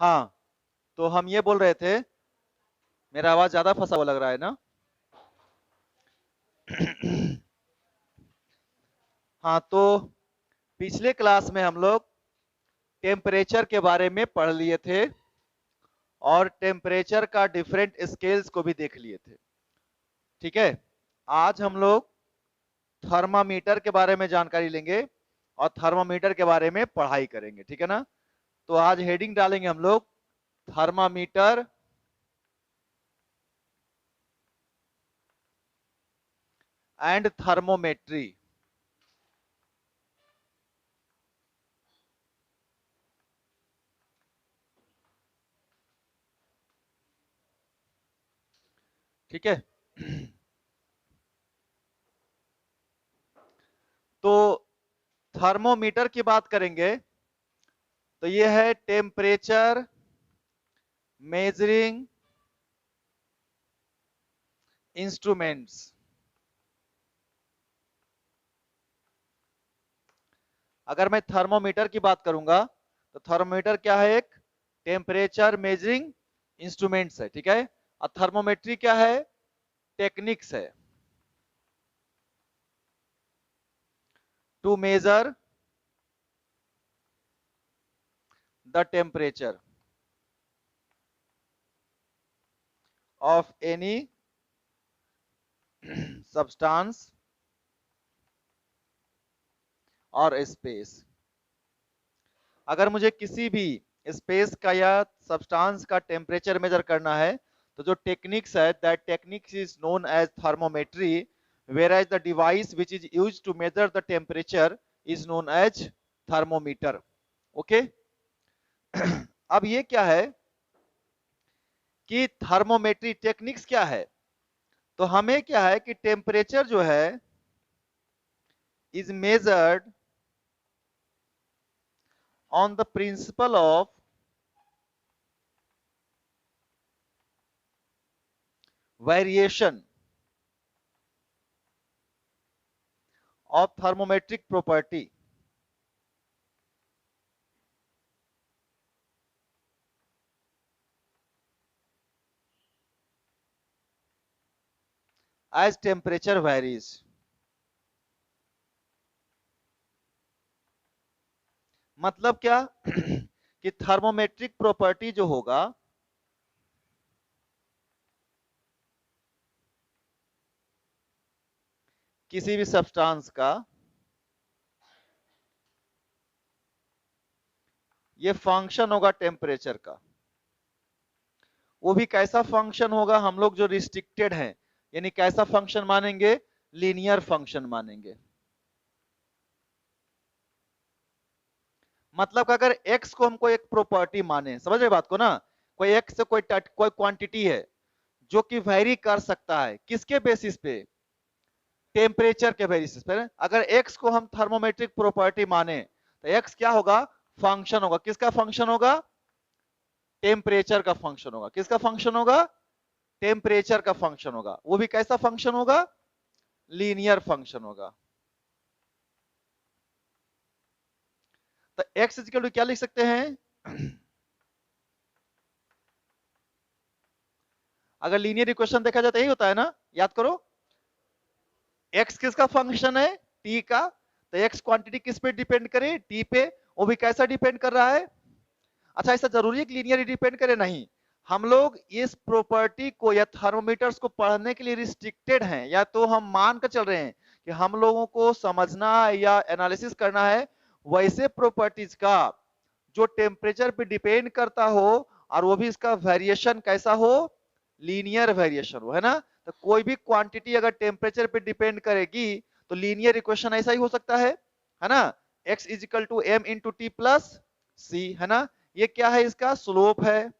हाँ, तो हम ये बोल रहे थे, मेरा आवाज ज्यादा फंसा हुआ लग रहा है ना? हाँ, तो पिछले क्लास में हम लोग टेम्परेचर के बारे में पढ़ लिए थे और टेम्परेचर का डिफरेंट स्केल्स को भी देख लिए थे। ठीक है, आज हम लोग थर्मामीटर के बारे में जानकारी लेंगे और थर्मामीटर के बारे में पढ़ाई करेंगे। ठीक है ना? तो आज हेडिंग डालेंगे हम लोग थर्मामीटर एंड थर्मोमेट्री। ठीक है। तो थर्मोमीटर की बात करेंगे तो ये है टेम्परेचर मेजरिंग इंस्ट्रूमेंट्स। अगर मैं थर्मोमीटर की बात करूंगा तो थर्मोमीटर क्या है? एक टेम्परेचर मेजरिंग इंस्ट्रूमेंट्स है। ठीक है। और थर्मोमेट्री क्या है? टेक्निक्स है to measure the temperature of any substance और स्पेस। अगर मुझे किसी भी स्पेस का या सब्सटेंस का टेम्परेचर मेजर करना है तो जो टेक्निक्स है, that techniques is known as thermometry, whereas the device which is used to measure the temperature is known as thermometer. Okay. अब ये क्या है कि थर्मोमेट्री टेक्निक्स क्या है? तो हमें क्या है कि टेम्परेचर जो है is measured on the principle of variation of thermometric property as temperature varies. मतलब क्या कि थर्मोमेट्रिक प्रॉपर्टी जो होगा किसी भी सब्सटेंस का, ये फंक्शन होगा टेम्परेचर का। वो भी कैसा फंक्शन होगा? हम लोग जो रिस्ट्रिक्टेड हैं, यानी कैसा फंक्शन मानेंगे? लीनियर फंक्शन मानेंगे। मतलब कि अगर x को हमको एक प्रॉपर्टी माने, समझ रहे बात को ना? कोई x से कोई क्वांटिटी है जो कि वेरी कर सकता है, किसके बेसिस पे? टेम्परेचर के बेसिस पे। अगर x को हम थर्मोमेट्रिक प्रॉपर्टी माने तो x क्या होगा? फंक्शन होगा। किसका फंक्शन होगा? टेम्परेचर का फंक्शन होगा। किसका फंक्शन होगा? टेम्परेचर का फंक्शन होगा। वो भी कैसा फंक्शन होगा? लीनियर फंक्शन होगा। तो x इक्वल टू क्या लिख सकते हैं? अगर लीनियर इक्वेशन देखा जाए तो यही होता है ना? याद करो, x किसका फंक्शन है? t का। तो x क्वांटिटी किस पे डिपेंड करे? t पे। वो भी कैसा डिपेंड कर रहा है? अच्छा, ऐसा जरूरी है कि लीनियर डिपेंड करे? नहीं। हम लोग इस प्रॉपर्टी को या थर्मोमीटर्स को पढ़ने के लिए रिस्ट्रिक्टेड हैं, या तो हम मान कर चल रहे हैं कि हम लोगों को समझना या एनालिसिस करना है वैसे प्रॉपर्टीज का जो टेम्परेचर पे डिपेंड करता हो, और वो भी इसका वेरिएशन कैसा हो? लीनियर वेरिएशन हो, है ना? तो कोई भी क्वांटिटी अगर टेम्परेचर पे डिपेंड करेगी तो लीनियर इक्वेशन ऐसा ही हो सकता है ना? x is equal to m into t plus c, है ना? ये क्या है? इसका स्लोप है।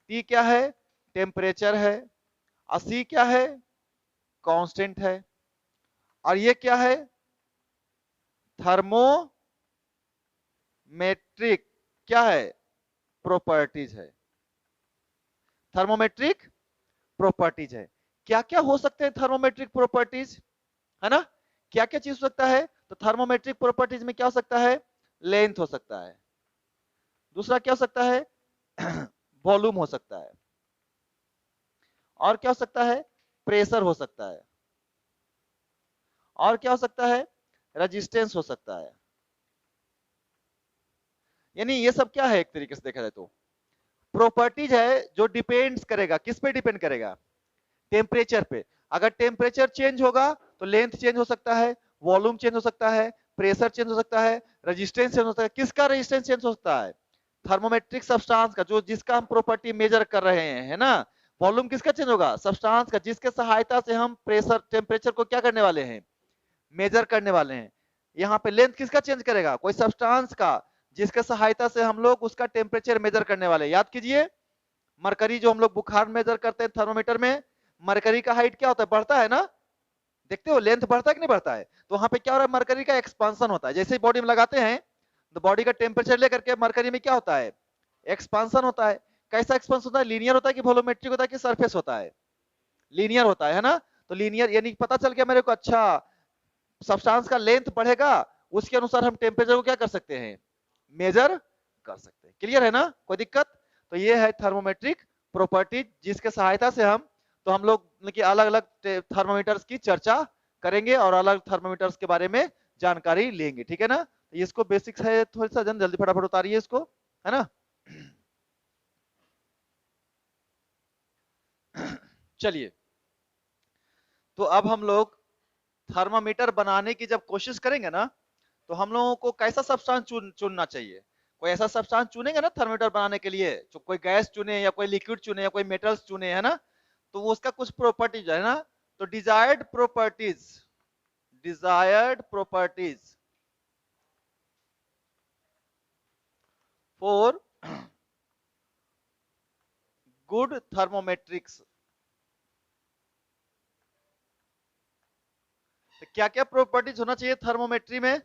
t क्या है? टेम्परेचर है। और c क्या है? कांस्टेंट है। और ये क्या है? थर्मोमेट्रिक क्या है? प्रॉपर्टीज है। थर्मोमेट्रिक प्रॉपर्टीज है। क्या क्या हो सकते हैं थर्मोमेट्रिक प्रॉपर्टीज, है ना? क्या क्या चीज हो सकता है? तो थर्मोमेट्रिक प्रॉपर्टीज में क्या हो सकता है? लेंथ हो सकता है, दूसरा क्या हो सकता है वॉल्यूम हो सकता है, और क्या हो सकता है प्रेशर हो सकता है, और क्या हो सकता है रेजिस्टेंस हो सकता है। यानी ये सब क्या है एक तरीके से देखा जाए तो प्रॉपर्टीज है जो डिपेंड्स करेगा, किस पे डिपेंड करेगा टेम्परेचर पे। अगर टेम्परेचर चेंज होगा तो लेंथ चेंज हो सकता है, वॉल्यूम चेंज हो सकता है, प्रेशर चेंज हो सकता है, रेजिस्टेंस चेंज हो सकता है। किसका रेजिस्टेंस चेंज हो सकता है थर्मोमेट्रिक सब्सटेंस का, जो जिसका हम प्रॉपर्टी मेजर कर रहे हैं, है ना। वॉल्यूम किसका चेंज होगा सब्सटेंस का, जिसके सहायता से हम प्रेशर टेम्परेचर को क्या करने वाले हैं मेजर करने वाले हैं। यहाँ पे लेंथ किसका चेंज करेगा कोई सब्सटेंस का, जिसके सहायता से हम लोग उसका टेम्परेचर मेजर करने वाले। याद कीजिए मरकरी जो हम लोग बुखार मेजर करते हैं थर्मोमीटर में, मरकरी का हाइट क्या होता है बढ़ता है ना, देखते हो लेंथ बढ़ता है कि नहीं बढ़ता है। तो वहां पे क्या हो रहा है मरकरी का एक्सपांसन होता है, जैसे ही बॉडी में लगाते हैं तो बॉडी का टेम्परेचर लेकर के मरकरी में क्या होता है एक्सपांसन होता है। कैसा एक्सपांसन होता है लीनियर होता है कि वॉल्यूमेट्रिक होता है कि सरफेस होता है लीनियर होता है ना। तो लीनियर यानी पता चल गया मेरे को, अच्छा सब्सटेंस का लेंथ बढ़ेगा उसके अनुसार हम टेम्परेचर को क्या कर सकते हैं मेजर कर सकते हैं। क्लियर है ना कोई दिक्कत। तो ये है थर्मोमेट्रिक प्रॉपर्टीज जिसके सहायता से हम लोग अलग अलग थर्मोमीटर्स की चर्चा करेंगे और अलग थर्मोमीटर्स के बारे में जानकारी लेंगे, ठीक है ना। तो इसको बेसिक्स है थोड़ा सा जल्दी फटाफट उतारिए इसको, है ना। चलिए तो अब हम लोग थर्मामीटर बनाने की जब कोशिश करेंगे ना तो हम लोगों को कैसा सब्सटेंस चुनना चाहिए। कोई ऐसा सब्सटेंस चुनेंगे ना थर्मामीटर बनाने के लिए, जो कोई गैस चुने या कोई लिक्विड चुने या कोई मेटल्स चुने, है ना। तो वो उसका कुछ प्रॉपर्टीज है ना। तो डिजायर्ड प्रॉपर्टीज फॉर गुड थर्मोमेट्रिक्स। तो क्या क्या प्रॉपर्टीज होना चाहिए थर्मोमेट्री में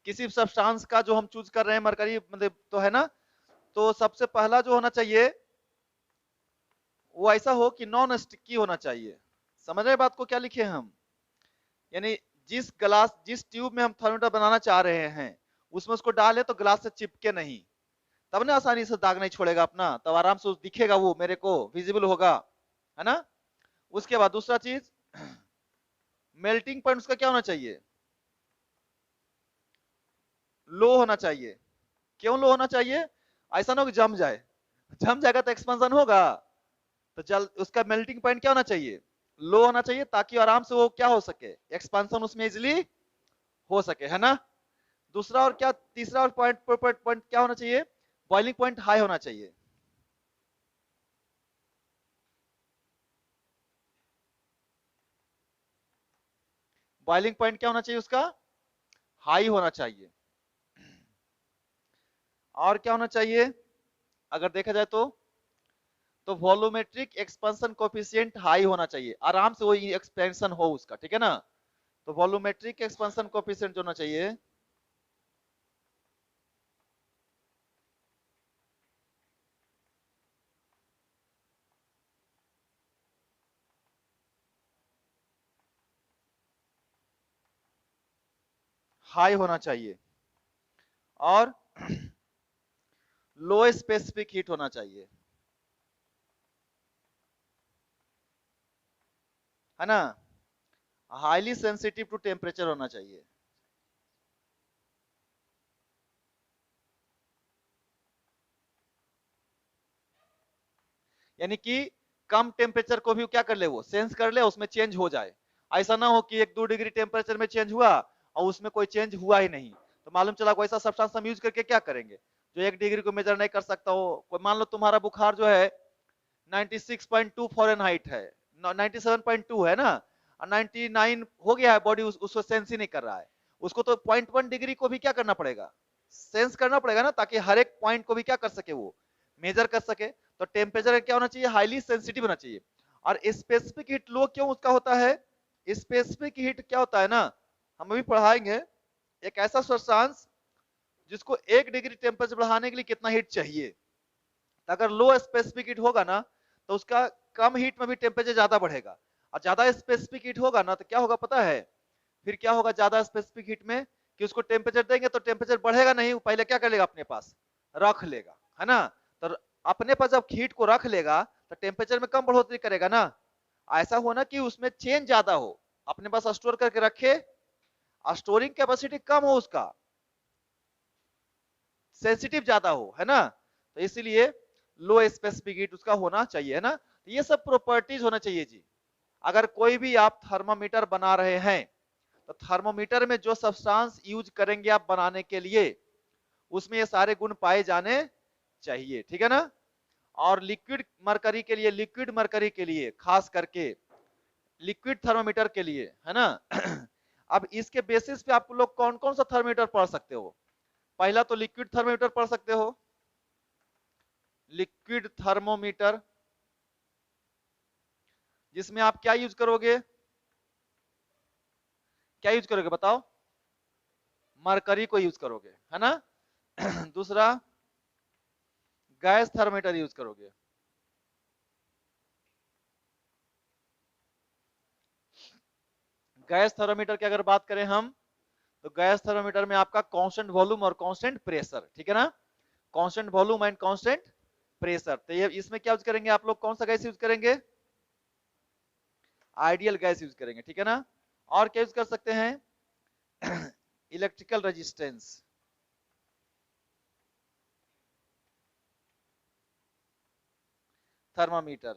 किसी सब्सटेंस का जो हम चूज कर रहे हैं मरकरी मतलब तो, है ना। तो सबसे पहला जो होना चाहिए वो ऐसा हो कि नॉन स्टिकी होना चाहिए। समझ रहे बात को क्या लिखे हैं हम, यानी जिस ट्यूब में हम थर्मोमीटर बनाना चाह रहे हैं उसमें उसको डाले तो ग्लास से चिपके नहीं, तब ना आसानी से दाग नहीं छोड़ेगा अपना, तब आराम से दिखेगा वो मेरे को विजिबल होगा, है ना। उसके बाद दूसरा चीज मेल्टिंग पॉइंट उसका क्या होना चाहिए लो होना चाहिए। क्यों लो होना चाहिए, ऐसा ना हो कि जम जाए, जम जाएगा तो एक्सपेंशन होगा। तो जल उसका मेल्टिंग पॉइंट क्या होना चाहिए लो होना चाहिए, ताकि आराम से वो क्या हो सके एक्सपेंशन उसमें इजिली हो सके, है ना। दूसरा और क्या तीसरा और पॉइंट क्या होना चाहिए बॉइलिंग पॉइंट हाई होना चाहिए। बॉइलिंग पॉइंट क्या होना चाहिए उसका हाई होना चाहिए। और क्या होना चाहिए अगर देखा जाए तो वॉल्यूमेट्रिक एक्सपेंशन कोफिशिएंट हाई होना चाहिए, आराम से वो एक्सपेंशन हो उसका, ठीक है ना। तो वॉल्यूमेट्रिक एक्सपेंशन कोफिशिएंट जो होना चाहिए हाई होना चाहिए, और लो स्पेसिफिक हीट होना चाहिए, है ना। हाईली सेंसिटिव टू टेम्परेचर होना चाहिए। यानी कि कम टेम्परेचर को भी क्या कर ले वो सेंस कर ले उसमें चेंज हो जाए। ऐसा ना हो कि 1-2 डिग्री टेम्परेचर में चेंज हुआ और उसमें कोई चेंज हुआ ही नहीं, तो मालूम चला कोई ऐसा सब्सटेंस हम यूज करके क्या करेंगे जो 1 डिग्री को मेजर नहीं कर सकता हो। कोई मान लो तुम्हारा बुखार जो है 96.2 फ़ारेनहाइट है, 97.2 है ना, और 99 हो गया है, बॉडी उसको सेंस ही नहीं कर रहा है। उसको तो 0.1 डिग्री को भी क्या करना पड़ेगा सेंस करना पड़ेगा ना, ताकि हर एक पॉइंट को भी क्या कर सके वो मेजर कर सके। तो टेम्परेचर क्या होना चाहिए हाईली सेंसिटिव होना चाहिए। और स्पेसिफिक हीट लो क्यों उसका होता है, स्पेसिफिक हीट क्या होता है ना हम अभी पढ़ाएंगे, एक ऐसा सब्सटेंस जिसको 1 डिग्री टेम्परेचर बढ़ाने के लिए कितना हीट चाहिए। तो अगर लो स्पेसिफिक हीट होगा ना तो उसका कम हीट में भी टेम्परेचर ज्यादा बढ़ेगा, और ज्यादा स्पेसिफिक हीट होगा ना तो क्या होगा पता है फिर क्या होगा ज्यादा स्पेसिफिक हीट में कि उसको टेम्परेचर देंगे तो टेम्परेचर बढ़ेगा नहीं, वो पहले क्या कर लेगा अपने पास रख लेगा, है ना। तो अपने पास जब हीट को रख लेगा तो टेम्परेचर में कम बढ़ोतरी करेगा ना। ऐसा होना कि उसमें चेंज ज्यादा हो, अपने पास स्टोर करके रखे, स्टोरिंग कैपेसिटी कम हो, उसका सेंसिटिव ज्यादा हो, है ना। तो इसीलिए लो स्पेसिफिक हीट उसका होना चाहिए, है ना। तो ये सब प्रॉपर्टीज होना चाहिए जी। अगर कोई भी आप थर्मामीटर बना रहे हैं तो थर्मोमीटर में जो सब्सटेंस यूज करेंगे आप बनाने के लिए, उसमें ये सारे गुण पाए जाने चाहिए, ठीक है ना। और लिक्विड मरकरी के लिए, लिक्विड मरकरी के लिए खास करके, लिक्विड थर्मोमीटर के लिए, है ना। अब इसके बेसिस पे आप लोग कौन कौन सा थर्मोमीटर पढ़ सकते हो। पहला तो लिक्विड थर्मोमीटर पढ़ सकते हो, लिक्विड थर्मोमीटर, जिसमें आप क्या यूज करोगे, क्या यूज करोगे बताओ, मरकरी को यूज करोगे, है ना। दूसरा गैस थर्मोमीटर यूज करोगे, गैस थर्मोमीटर की अगर बात करें हम, तो गैस थर्मोमीटर में आपका कांस्टेंट वॉल्यूम और कांस्टेंट प्रेशर, ठीक है ना, constant volume and constant pressure. तो ये इसमें क्या यूज करेंगे आप लोग, कौन सा गैस यूज करेंगे, आइडियल गैस यूज करेंगे, ठीक है ना। और क्या यूज कर सकते हैं, electrical resistance, thermometer,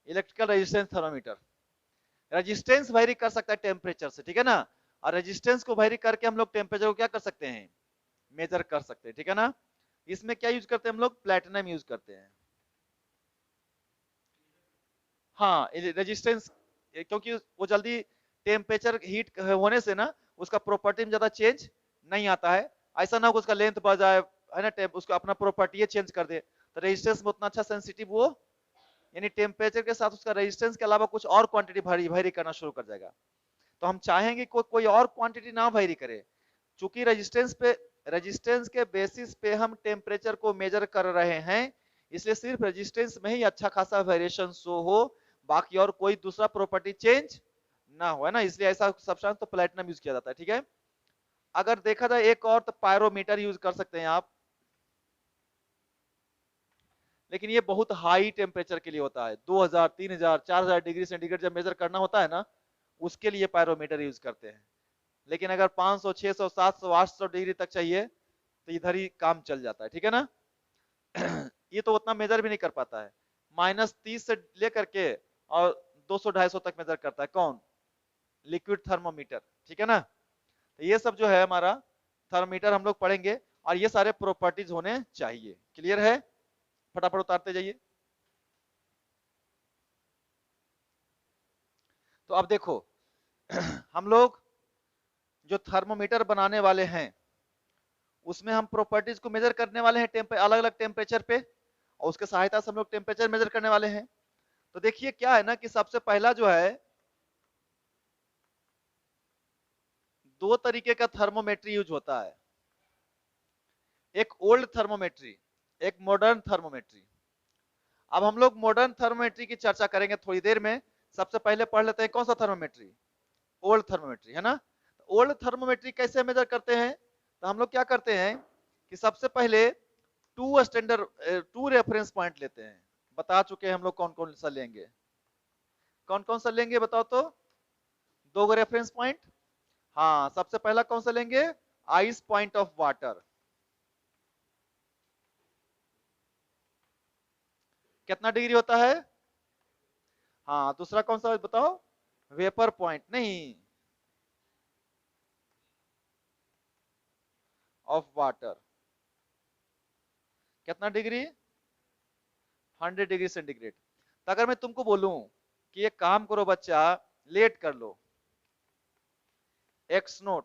electrical resistance thermometer, resistance very कर सकता है टेम्परेचर से, ठीक है ना। और रेजिस्टेंस को वेरी करके हम लोग टेम्परेचर को क्या कर सकते हैं, मेजर कर सकते हैं, ठीक है ना। इसमें क्या यूज करते हैं हम लोग, प्लेटिनम यूज करते हैं। हाँ रेजिस्टेंस, क्योंकि वो जल्दी टेम्परेचर हीट होने से ना उसका प्रॉपर्टी में ज्यादा चेंज नहीं आता है। ऐसा ना हो उसका लेंथ बढ़ जाए, है ना, उसको अपना प्रॉपर्टी चेंज कर दे। तो रेजिस्टेंस में उतना अच्छा सेंसिटिव वो, यानी टेम्परेचर के साथ उसका रेजिस्टेंस के अलावा कुछ और क्वांटिटी वेरी करना शुरू कर जाएगा। तो हम चाहेंगे कोई और क्वांटिटी ना वेरी करे, चूंकि रेजिस्टेंस के बेसिस पे हम टेम्परेचर को मेजर कर रहे हैं, इसलिए सिर्फ रेजिस्टेंस में ही अच्छा खासा वेरिएशन शो हो, बाकी और कोई दूसरा प्रॉपर्टी चेंज ना हो, है ना। इसलिए ऐसा सब्सटेंस तो प्लेटिनम यूज किया जाता है, ठीक है। अगर देखा जाए एक और, तो पायरोमीटर यूज कर सकते हैं आप, लेकिन ये बहुत हाई टेम्परेचर के लिए होता है, 2000 3000 4000 डिग्री सेंटीग्रेड जब मेजर करना होता है ना, उसके लिए पायरोमीटर यूज करते हैं। लेकिन अगर 500 600 700 800 डिग्री तक चाहिए तो इधर ही काम चल जाता है, ठीक है ना। ये तो उतना मेजर भी नहीं कर पाता है, -30 से लेकर के और 200 250 तक मेजर करता है, कौन, लिक्विड थर्मोमीटर, ठीक है ना। तो ये सब जो है हमारा थर्मोमीटर हम लोग पढ़ेंगे, और ये सारे प्रॉपर्टीज होने चाहिए, क्लियर है। फटाफट उतारते जाइए। तो अब देखो, हम लोग जो थर्मोमीटर बनाने वाले हैं उसमें हम प्रॉपर्टीज को मेजर करने वाले हैं अलग अलग टेम्परेचर पे, और उसके सहायता से हम लोग टेम्परेचर मेजर करने वाले हैं। तो देखिए क्या है ना, कि सबसे पहला जो है, दो तरीके का थर्मोमेट्री यूज होता है, एक ओल्ड थर्मोमेट्री, एक मॉडर्न थर्मोमेट्री। अब हम लोग मॉडर्न थर्मोमेट्री की चर्चा करेंगे थोड़ी देर में। सबसे पहले पढ़ लेते हैं कौन सा थर्मोमेट्री, ओल्ड थर्मोमेट्री, है ना। ओल्ड थर्मोमेट्री कैसे मेजर करते हैं, तो हम लोग क्या करते हैं कि सबसे पहले टू रेफरेंस पॉइंट लेते हैं। बता चुके हैं हम लोग कौन कौन सा लेंगे, कौन कौन सा लेंगे बताओ तो, दो रेफरेंस पॉइंट। हाँ, सबसे पहला कौन सा लेंगे, आइस पॉइंट ऑफ वाटर, कितना डिग्री होता है। हाँ, दूसरा कौन सा बताओ, वेपर पॉइंट नहीं, ऑफ वाटर, कितना डिग्री, 100 डिग्री सेंटीग्रेड। तो अगर मैं तुमको बोलूं कि ये काम करो बच्चा, लेट कर लो, एक्स नोट,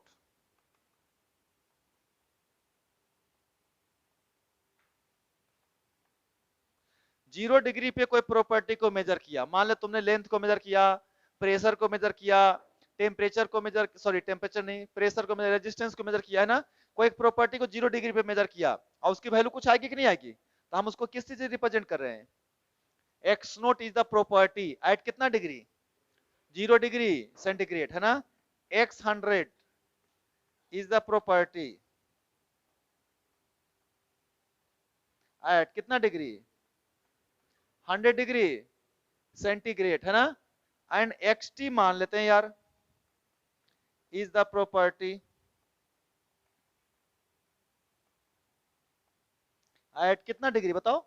0 डिग्री पे कोई प्रॉपर्टी को मेजर किया, मान लो तुमने लेंथ को मेजर किया, प्रेशर को मेजर किया, टेम्परेचर को मेजर, सॉरी टेम्परेचर नहीं, प्रेशर को मेजर, रेजिस्टेंस को मेजर किया, है ना। कोई एक प्रॉपर्टी को 0 डिग्री पे मेजर किया, और उसकी वैल्यू कुछ आएगी कि नहीं आएगी, तो हम उसको किस चीज से रिप्रेजेंट कर रहे हैं, x note is the property eight कितना डिग्री, 0 डिग्री सेंटीग्रेड, है ना, x 100 is the property eight कितना डिग्री 100 डिग्री सेंटीग्रेड है ना एंड xt मान लेते हैं यार इज द प्रॉपर्टी एट कितना डिग्री बताओ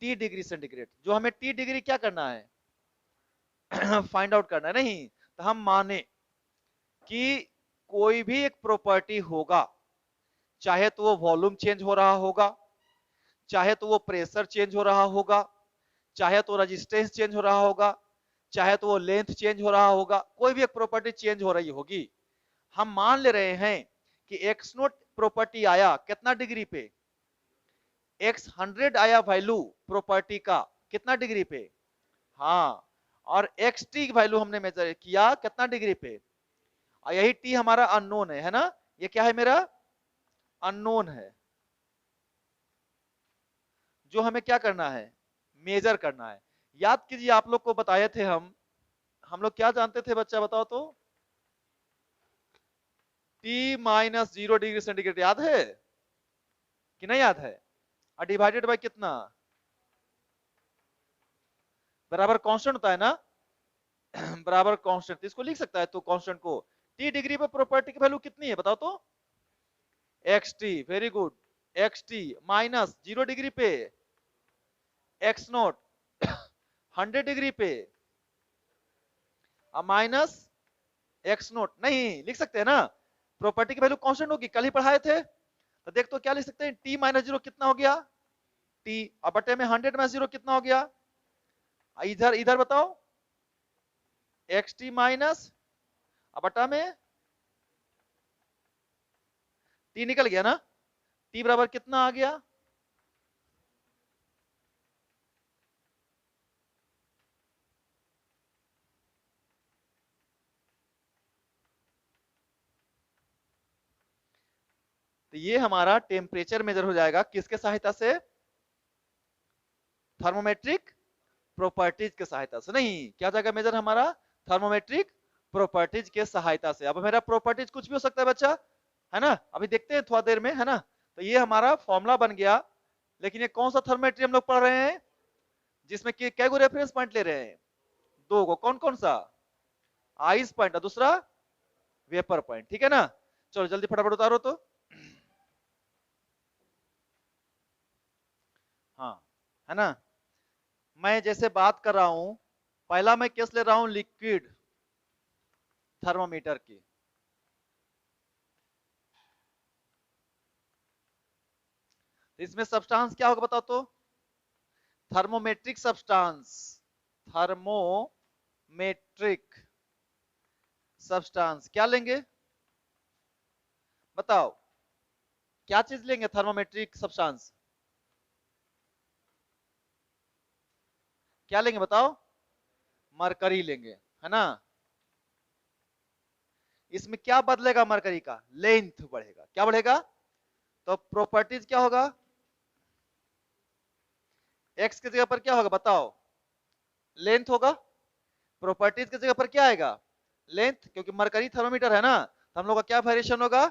t डिग्री सेंटीग्रेड जो हमें t डिग्री क्या करना है फाइंड आउट करना है नहीं तो हम माने कि कोई भी एक प्रॉपर्टी होगा चाहे तो वो वॉल्यूम चेंज हो रहा होगा चाहे तो वो प्रेशर चेंज हो रहा होगा चाहे तो रेजिस्टेंस चेंज हो रहा होगा चाहे तो वो लेंथ चेंज हो रहा होगा कोई भी एक प्रॉपर्टी चेंज हो रही होगी हम मान ले रहे हैं कि एक्स नोट प्रॉपर्टी आया कितना डिग्री पे एक्स 100 आया वैल्यू प्रॉपर्टी का कितना डिग्री पे हाँ और एक्स टी वैल्यू हमने मेजर किया कितना डिग्री पे और यही टी हमारा अननोन है ना ये क्या है मेरा अननोन है जो हमें क्या करना है मेजर करना है याद कीजिए आप लोग को बताए थे हम लोग क्या जानते थे बच्चा बताओ तो T-0 डिग्री सेंटीग्रेड याद है कि नहीं याद है और डिवाइडेड बाय कितना बराबर कांस्टेंट होता है ना बराबर कांस्टेंट इसको लिख सकता है तो कांस्टेंट को t डिग्री पे प्रॉपर्टी की वैल्यू कितनी है बताओ तो xt very good xt minus 0 degree पे x नोट 100 डिग्री पे माइनस x नोट नहीं लिख सकते हैं ना प्रॉपर्टी की वैल्यू कांस्टेंट होगी कल ही पढ़ाए थे तो देख तो क्या लिख सकते हैं t माइनस 0 कितना हो गया t और बटे में 100 माइनस 0 कितना हो गया इधर इधर बताओ xt माइनस बटा में t निकल गया ना t बराबर कितना आ गया तो ये हमारा टेम्परेचर मेजर हो जाएगा किसके सहायता से थर्मोमेट्रिक प्रॉपर्टीज के सहायता से नहीं क्या जाएगा मेजर हमारा थर्मोमेट्रिक प्रॉपर्टीज के सहायता से अब मेरा प्रॉपर्टीज कुछ भी हो सकता है बच्चा है ना अभी देखते हैं थोड़ा देर में है ना तो ये हमारा फॉर्मूला बन गया लेकिन ये कौन सा थर्मोमेट्री हम लोग पढ़ रहे हैं जिसमें कै गो रेफरेंस पॉइंट ले रहे हैं दो गो कौन कौन सा आइस पॉइंट और दूसरा वेपर पॉइंट ठीक है ना चलो जल्दी फटाफट उतारो तो हाँ है ना मैं जैसे बात कर रहा हूं पहला मैं केस ले रहा हूं लिक्विड थर्मोमीटर की इसमें सब्सटेंस क्या होगा बताओ तो थर्मोमेट्रिक सब्सटेंस थर्मोमेट्रिक सब्सटेंस क्या लेंगे बताओ क्या चीज लेंगे थर्मोमेट्रिक सब्सटेंस क्या लेंगे बताओ मरकरी लेंगे है ना इसमें क्या बदलेगा मरकरी का लेंथ बढ़ेगा क्या बढ़ेगा तो प्रॉपर्टीज क्या होगा एक्स की जगह पर क्या होगा बताओ लेंथ होगा प्रॉपर्टीज की जगह पर क्या आएगा लेंथ क्योंकि मरकरी थर्मोमीटर है ना तो हम लोग का क्या वेरिएशन होगा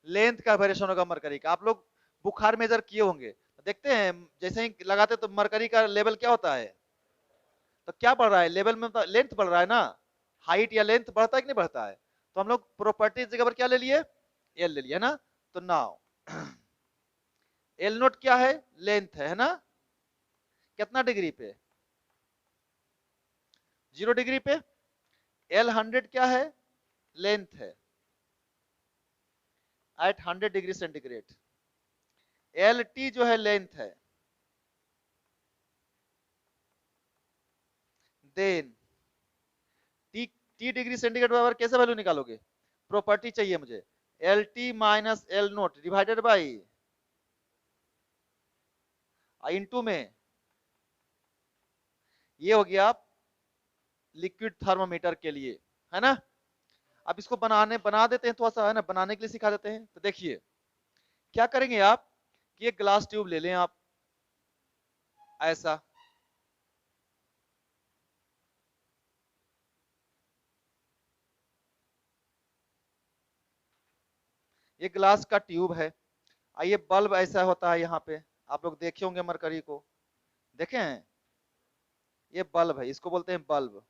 लेंथ का वेरिएशन होगा मरकरी का आप लोग बुखार मेजर किए होंगे देखते हैं जैसे ही लगाते तो मरकरी का लेवल क्या होता है तो क्या बढ़ रहा है लेवल में लेंथ बढ़ रहा है ना हाइट या लेंथ बढ़ता है कि नहीं बढ़ता है तो हम लोग प्रॉपर्टीज जगह पर क्या ले लिए एल ले लिया ना तो नाउ एल नोट क्या है लेंथ है ना कितना डिग्री पे 0 डिग्री पे एल 100 क्या है लेंथ है at 100 degree centigrade L T जो है लेंथ है देन टी डिग्री सेंटीग्रेड बराबर कैसे वैल्यू निकालोगे प्रॉपर्टी चाहिए मुझे L T minus L note divided by into में ये हो गया लिक्विड थर्मोमीटर के लिए है ना अब इसको बना देते हैं थोड़ा सा है ना बनाने के लिए सिखा देते हैं तो देखिए क्या करेंगे आप कि एक ग्लास ट्यूब ले लें आप ऐसा ये ग्लास का ट्यूब है। आइए बल्ब ऐसा होता है, यहाँ पे आप लोग देखे होंगे मरकरी को, देखे हैं? ये बल्ब है, इसको बोलते हैं बल्ब,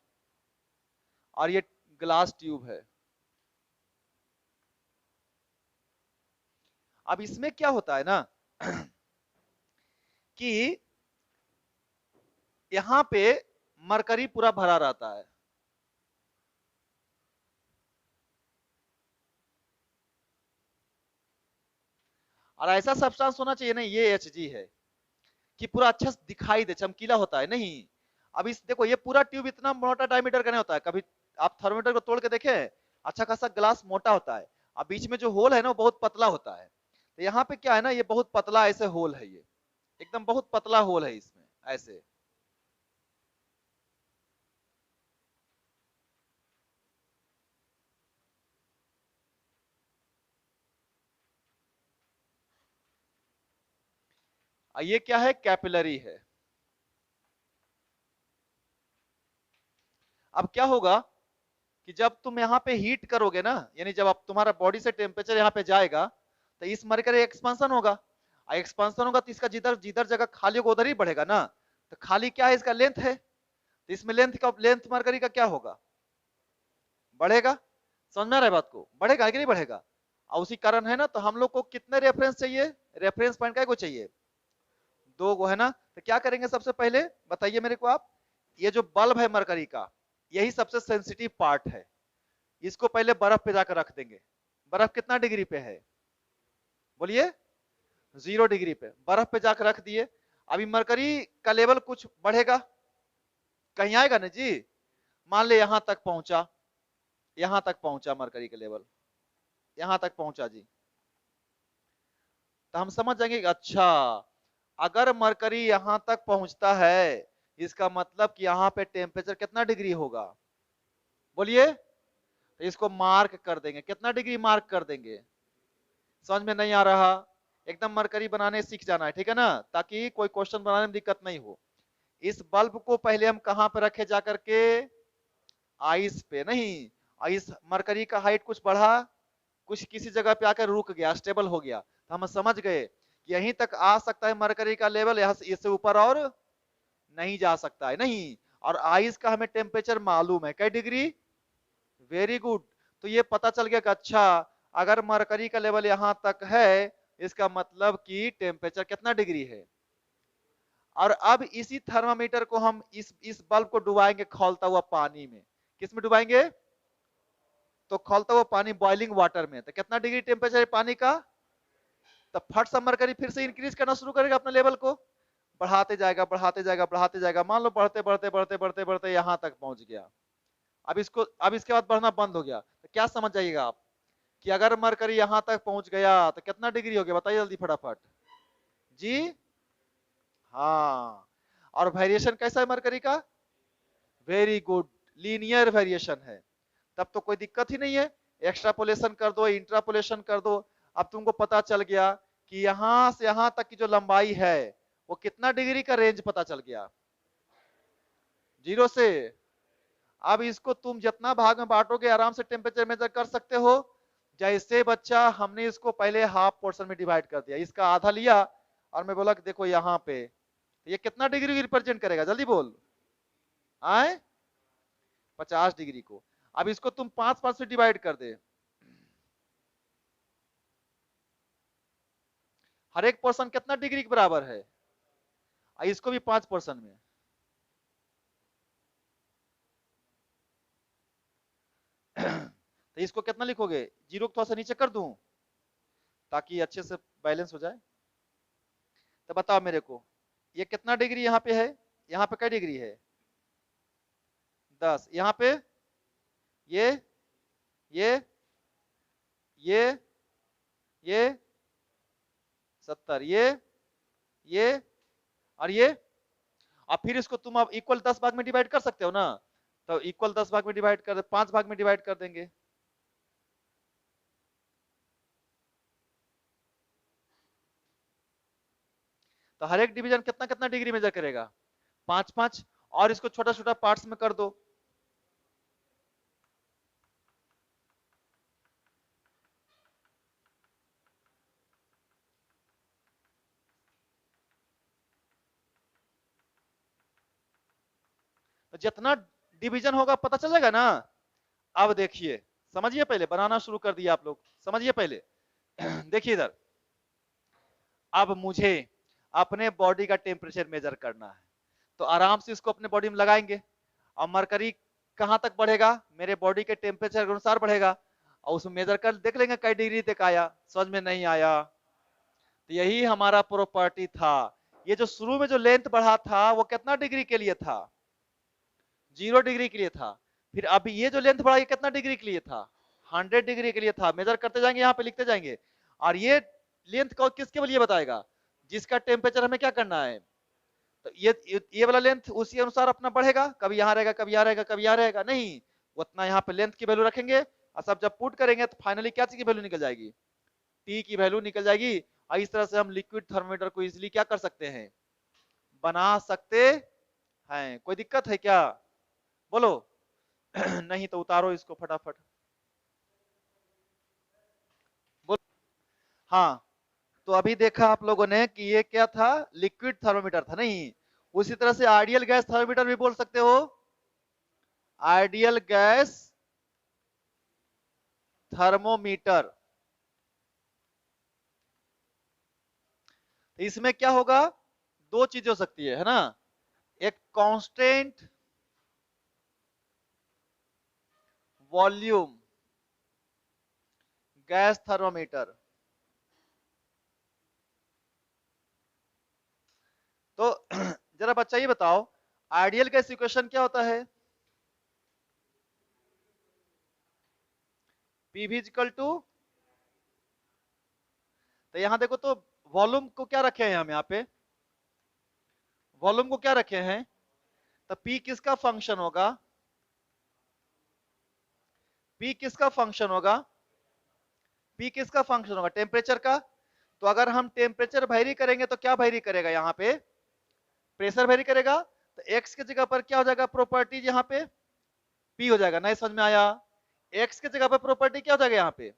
और ये ग्लास ट्यूब है। अब इसमें क्या होता है ना कि यहाँ पे मरकरी पूरा भरा रहता है, और ऐसा सब्सटेंस होना चाहिए ना, ये Hg है कि पूरा अच्छा से दिखाई दे, चमकीला होता है नहीं। अब इस देखो, ये पूरा ट्यूब इतना मोटा डायमीटर का नहीं होता है, कभी आप थर्मोमीटर को तोड़ के देखें, अच्छा खासा ग्लास मोटा होता है, अब बीच में जो होल है ना वो बहुत पतला होता है। तो यहाँ पे क्या है ना, ये बहुत पतला ऐसे होल है, ये एकदम बहुत पतला होल है इसमें ऐसे। ये क्या है, कैपिलरी है। अब क्या होगा कि जब तुम यहाँ पे हीट करोगे ना, यानी जब आप तुम्हारा बॉडी से टेम्परेचर यहाँ पे जाएगा, तो इस मरकरी एक्सपांसन होगा, एक्सपांसन होगा तो इसका जिधर जिधर जगह खाली होगा उधर ही बढ़ेगा ना। तो खाली क्या है, इसका लेंथ है, तो इसमें लेंथ मरकरी का क्या होगा, बढ़ेगा। समझ में आ रहा है बात को, बढ़ेगा कि नहीं बढ़ेगा? और उसी कारण है ना, तो हम लोग को कितने रेफरेंस चाहिए, रेफरेंस पॉइंट का को चाहिए, 2 गो है ना। तो क्या करेंगे सबसे पहले बताइए मेरे को आप, ये जो बल्ब है मरकरी का, यही सबसे सेंसिटिव पार्ट है, इसको पहले बर्फ पे जाकर रख देंगे। बर्फ कितना डिग्री पे है, बोलिए? 0 डिग्री पे बर्फ पे जाकर रख दिए। अभी मरकरी का लेवल कुछ बढ़ेगा, कहीं आएगा ना जी, मान ले यहां तक पहुंचा, यहां तक पहुंचा मरकरी का लेवल, यहां तक पहुंचा जी, तो हम समझ जाएंगे कि अच्छा, अगर मरकरी यहां तक पहुंचता है, इसका मतलब कि यहाँ पे टेम्परेचर कितना डिग्री होगा, बोलिए? तो इसको मार्क कर देंगे, कितना डिग्री मार्क कर देंगे? समझ में नहीं आ रहा, एकदम मरकरी बनाने सीख जाना है, ठीक है ना, ताकि कोई क्वेश्चन बनाने में दिक्कत नहीं हो। इस बल्ब को पहले हम कहां पे रखे जाकर के, आइस पे नहीं, आइस मरकरी का हाइट कुछ बढ़ा, कुछ किसी जगह पे आकर रुक गया, स्टेबल हो गया, तो हम समझ गए कि यहीं तक आ सकता है मरकरी का लेवल, यहाँ से इससे ऊपर और नहीं जा सकता है, नहीं। और आइस का हमें टेम्परेचर मालूम है, कई डिग्री, वेरी गुड। तो ये पता चल गया कि अच्छा, अगर मरकरी का लेवल यहां तक है, इसका मतलब कि टेम्परेचर कितना डिग्री है। और अब इसी थर्मामीटर को हम इस बल्ब को डुबाएंगे खौलता हुआ पानी में, किस में डुबाएंगे, तो खौलता हुआ पानी, बॉइलिंग वाटर में, तो कितना डिग्री टेम्परेचर है पानी का, तो फट से मरकरी फिर से इंक्रीज करना शुरू करेगा अपने लेवल को, बढ़ाते जाएगा बढ़ाते जाएगा बढ़ाते जाएगा, मान लो बढ़ते बढ़ते बढ़ते बढ़ते बढ़ते यहां तक पहुंच गया। अब इसके बाद बढ़ना बंद हो गया, तो क्या समझ जाइएगा आप कि अगर मरकरी यहां तक पहुंच गया तो कितना डिग्री हो गया, बताइए जल्दी फटाफट जी। हाँ, और वेरिएशन कैसा है मरकरी का, वेरी गुड, लीनियर वेरिएशन है, तब तो कोई दिक्कत ही नहीं है। एक्स्ट्रापोलेशन कर दो, इंट्रापोलेशन कर दो, अब तुमको पता चल गया कि यहां से यहां तक की जो लंबाई है वो कितना डिग्री का रेंज पता चल गया, 0 से। अब इसको तुम जितना भाग में बांटोगे आराम से टेम्परेचर मेजर कर सकते हो। जैसे बच्चा हमने इसको पहले हाफ पोर्शन में डिवाइड कर दिया, इसका आधा लिया और मैं बोला कि देखो यहाँ पे ये कितना डिग्री रिप्रेजेंट करेगा, जल्दी बोल, आए 50 डिग्री को। अब इसको तुम 5 से डिवाइड कर दे, हर एक पोर्शन कितना डिग्री के बराबर है, इसको भी 5 पोर्शन में, तो इसको कितना लिखोगे, 0 को थोड़ा सा नीचे कर दूं ताकि अच्छे से बैलेंस हो जाए। तो बताओ मेरे को, ये कितना डिग्री यहाँ पे है, यहाँ पे क्या डिग्री है, 10, यहाँ पे ये ये ये ये 70, ये और ये। अब फिर इसको तुम अब इक्वल 10 भाग में डिवाइड कर सकते हो ना, तो इक्वल 10 भाग में डिवाइड कर, 5 भाग में डिवाइड कर देंगे, तो हर एक डिवीजन कितना कितना डिग्री मेजर करेगा, 5 5, और इसको छोटा छोटा पार्ट्स में कर दो, जितना डिवीजन होगा पता चल जाएगा ना। अब देखिए, समझिए, पहले बनाना शुरू कर दिया आप लोग, समझिए पहले। देखिए इधर, अब मुझे अपने बॉडी का टेम्परेचर मेजर करना है, तो आराम से इसको अपने बॉडी में लगाएंगे, और मरकरी कहां तक बढ़ेगा, मेरे बॉडी के टेम्परेचर के अनुसार बढ़ेगा, और उसमें मेजर कर देख लेंगे कई डिग्री तक आया। समझ में नहीं आया तो यही हमारा प्रॉपर्टी था। ये जो शुरू में जो लेंथ बढ़ा था वो कितना डिग्री के लिए था, 0 डिग्री के लिए था। फिर अभी ये जो लेंथ बढ़ा ये कितना डिग्री के लिए था, 100 डिग्री के लिए था। मेजर करते जाएंगे, यहाँ पे लिखते जाएंगे। और ये लेंथ को किसके लिए बताएगा, जिसका टेम्परेचर हमें क्या करना है। तो ये वाला लेंथ उसी अनुसार अपना बढ़ेगा, कभी यहाँ रहेगा, कभी यहाँ रहेगा, कभी यहाँ रहेगा, नहीं उतना यहाँ पे लेंथ की वैल्यू रखेंगे, और सब जब पुट करेंगे तो फाइनली क्या चीज की वैल्यू निकल जाएगी, टी की वैल्यू निकल जाएगी। और इस तरह से हम लिक्विड थर्मोमीटर को इजिली क्या कर सकते हैं, बना सकते हैं। कोई दिक्कत है क्या, बोलो। नहीं तो उतारो इसको फटाफट, बोलो। हाँ, तो अभी देखा आप लोगों ने कि ये क्या था, लिक्विड थर्मोमीटर था, नहीं। उसी तरह से आइडियल गैस थर्मोमीटर भी बोल सकते हो, आइडियल गैस थर्मोमीटर। इसमें क्या होगा, दो चीजें हो सकती है ना, एक कांस्टेंट वॉल्यूम गैस थर्मोमीटर। तो जरा बच्चा ये बताओ, आइडियल गैस इक्वेशन क्या होता है, पीवी इक्वल टू, तो यहां देखो तो वॉल्यूम को क्या रखे हैं हम यहाँ पे, वॉल्यूम को क्या रखे हैं, तो पी किसका फंक्शन होगा, पी किसका फंक्शन होगा, पी किसका फंक्शन होगा, टेम्परेचर का। तो अगर हम टेम्परेचर वेरी करेंगे तो क्या वेरी करेगा, यहाँ पे प्रेशर वेरी करेगा। तो एक्स की जगह पर क्या हो जाएगा, प्रॉपर्टीज यहाँ पे पी हो जाएगा। नहीं समझ में आया, एक्स की जगह पर प्रॉपर्टी क्या हो जाएगा, यहाँ पे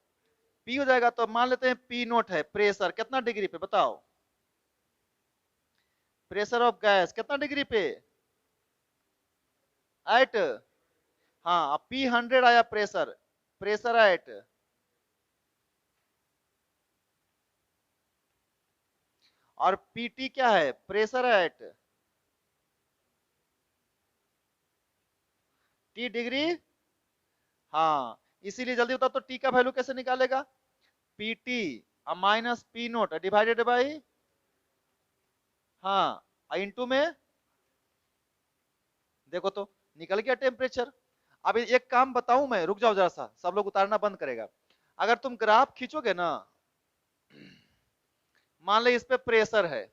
पी हो जाएगा। तो मान लेते हैं पी नोट है प्रेशर, कितना डिग्री पे बताओ, प्रेशर ऑफ गैस कितना डिग्री पे, एट, हाँ पी 100 आया प्रेशर, प्रेशर एट, और पीटी क्या है, प्रेशर एट टी डिग्री। हाँ, इसीलिए जल्दी बताओ तो टी का वैल्यू कैसे निकालेगा, PT minus P note divided by, हाँ इंटू में, देखो तो निकल गया टेम्परेचर। अब एक काम बताऊं मैं, रुक जाओ जरा सा, सब लोग उतारना बंद करेगा। अगर तुम ग्राफ खींचोगे ना, मान लो इस पे प्रेशर है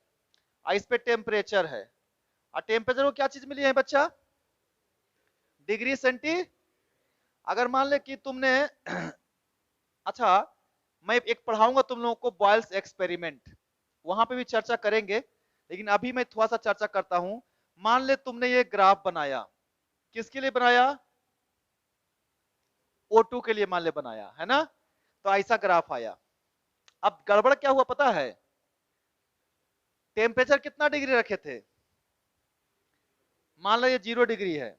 और इस पे टेम्परेचर है, और टेम्परेचर को क्या चीज मिली है बच्चा, डिग्री सेंटी। अगर मान ले कि तुमने अच्छा, मैं एक पढ़ाऊंगा तुम लोगों को बॉयल्स एक्सपेरिमेंट, वहां पे भी चर्चा करेंगे, लेकिन अभी मैं थोड़ा सा चर्चा करता हूं। मान ले तुमने ये ग्राफ बनाया, किसके लिए बनाया, O2 के लिए मान ले बनाया है ना, तो ऐसा ग्राफ आया। अब गड़बड़ क्या हुआ पता है, टेम्परेचर कितना डिग्री रखे थे, मान लो ये 0 डिग्री है,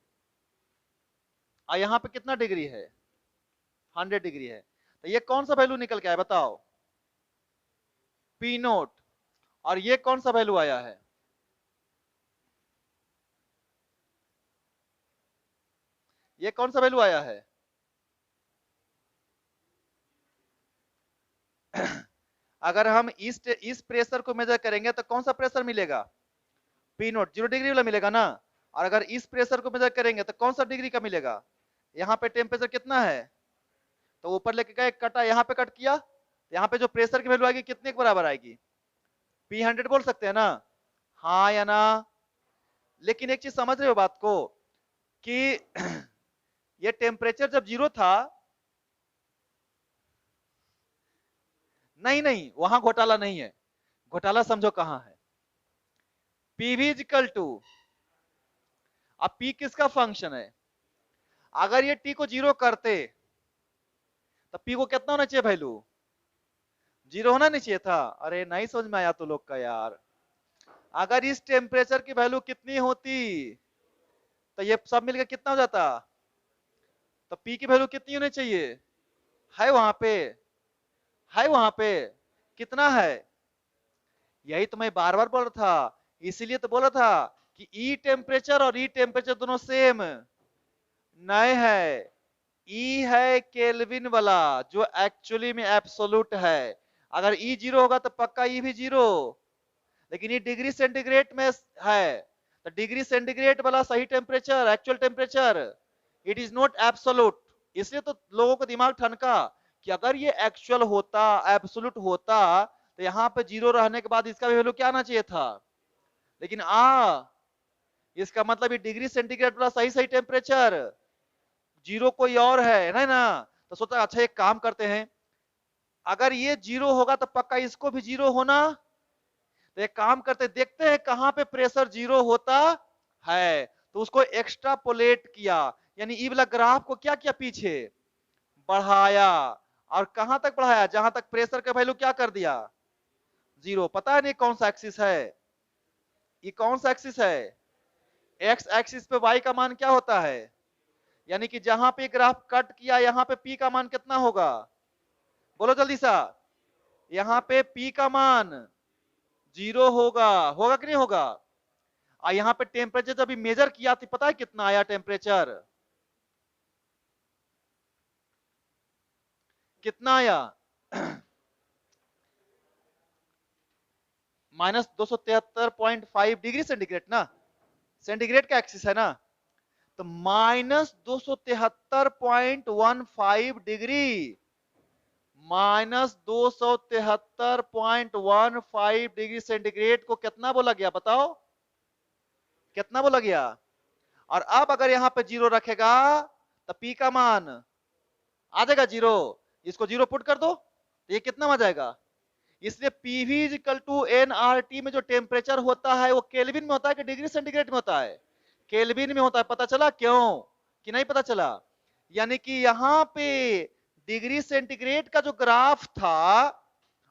और यहाँ पे कितना डिग्री है, 100 डिग्री है। तो ये कौन सा वैल्यू निकल के आया बताओ, पी नोट। और ये कौन सा वैल्यू आया है, ये कौन सा वैल्यू आया है। अगर हम इस प्रेशर को मेजर करेंगे तो कौन सा प्रेशर मिलेगा, पी नोट 0 डिग्री वाला मिलेगा ना। और अगर इस प्रेशर को मेजर करेंगे तो कौन सा डिग्री का मिलेगा, यहाँ पे टेम्परेचर कितना है, तो ऊपर लेके गए कटा, यहाँ पे कट किया, यहाँ पे जो प्रेशर की वैल्यू आएगी कितने के बराबर आएगी, P100 बोल सकते हैं ना, हाँ या ना। लेकिन एक चीज समझ रहे हो बात को, कि ये टेम्परेचर जब 0 था, नहीं नहीं वहां घोटाला नहीं है, घोटाला समझो कहां है, पीवी इक्वल टू, अब पी किसका फंक्शन है, अगर ये टी को 0 करते तो पी को कितना होना चाहिए वैल्यू, 0 होना नहीं चाहिए था। अरे नहीं समझ में आया तो लोग का यार, अगर इस टेम्परेचर की वैल्यू कितनी होती, तो ये सब मिलकर कितना हो जाता? तो P की वैल्यू कितनी होनी चाहिए? है वहां पे, है वहां पे, कितना है? यही तो मैं बार बार बोल रहा था, इसीलिए तो बोला था कि ई टेम्परेचर और ई टेम्परेचर दोनों सेम नए है। ई है केल्विन वाला जो एक्चुअली में एब्सोल्यूट है। अगर ई जीरो होगा तो पक्का ई भी जीरो, लेकिन ये डिग्री सेंटीग्रेड में है, तो डिग्री सेंटीग्रेड वाला सही temperature, actual temperature, it is not absolute. इसलिए तो लोगों को दिमाग ठनका कि अगर ये एक्चुअल होता, एब्सोल्यूट होता, तो यहाँ पे जीरो रहने के बाद इसका वैल्यू क्या आना चाहिए था, लेकिन इसका मतलब ये डिग्री सेंटीग्रेड वाला सही सही टेम्परेचर, जीरो कोई और है ना। तो सोचा अच्छा एक काम करते हैं, अगर ये जीरो होगा तो पक्का इसको भी जीरो होना। तो एक काम करते देखते हैं कहां पे प्रेशर जीरो होता है, तो उसको एक्स्ट्रापोलेट किया, यानी ई वाला ग्राफ को क्या किया, पीछे बढ़ाया, और कहां तक बढ़ाया, जहां तक प्रेशर का वैल्यू क्या कर दिया, जीरो। पता है नहीं कौन सा एक्सिस है, ये कौन सा एक्सिस है, एक्स एक्सिस पे वाई का मान क्या होता है, यानी कि जहां पे ग्राफ कट किया यहां पे पी का मान कितना होगा, बोलो जल्दी सा, यहां पे पी का मान जीरो होगा, होगा कि नहीं होगा। और यहां पे टेम्परेचर जब मेजर किया तो पता है कितना आया टेम्परेचर, कितना आया -273.5 डिग्री सेंटीग्रेड ना, सेंटीग्रेड का एक्सिस है ना, तो -273.15 डिग्री, -273.15 डिग्री सेंटीग्रेड को कितना बोला गया, बताओ कितना बोला गया। और अब अगर यहां पे जीरो रखेगा तो पी का मान आ जाएगा जीरो, इसको जीरो पुट कर दो तो ये कितना आ जाएगा। इसलिए पीवी इक्वल टू एनआरटी में जो टेम्परेचर होता है वो केल्विन में होता है कि डिग्री सेंटीग्रेड में होता है, केल्विन में होता है। पता चला क्यों कि नहीं पता चला, यानी कि यहाँ पे डिग्री सेंटीग्रेड का जो ग्राफ था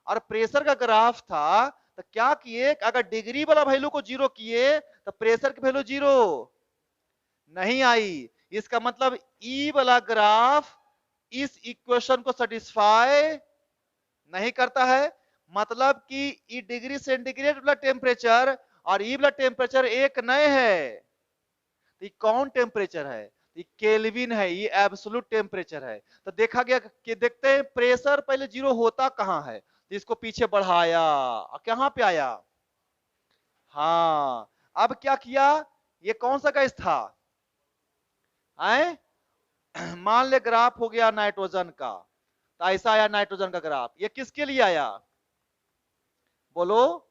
और प्रेशर का ग्राफ था, तो क्या किए, अगर डिग्री वाला वैल्यू को जीरो किए तो प्रेशर की वैल्यू जीरो नहीं आई। इसका मतलब ई वाला ग्राफ इस इक्वेशन को सेटिस्फाई नहीं करता है, मतलब कि ई डिग्री सेंटीग्रेड वाला टेम्परेचर और ई वाला टेम्परेचर एक नए है। तो कौन टेम्परेचर है, ये केल्विन है, ये एब्सोल्यूट टेम्परेचर है। तो देखा गया कि देखते हैं प्रेशर पहले जीरो होता कहां है, तो इसको पीछे बढ़ाया, कहां पे आया, हाँ अब क्या किया, ये कौन सा गैस था, आए मान ले ग्राफ हो गया नाइट्रोजन का, तो ऐसा आया नाइट्रोजन का ग्राफ, ये किसके लिए आया, बोलो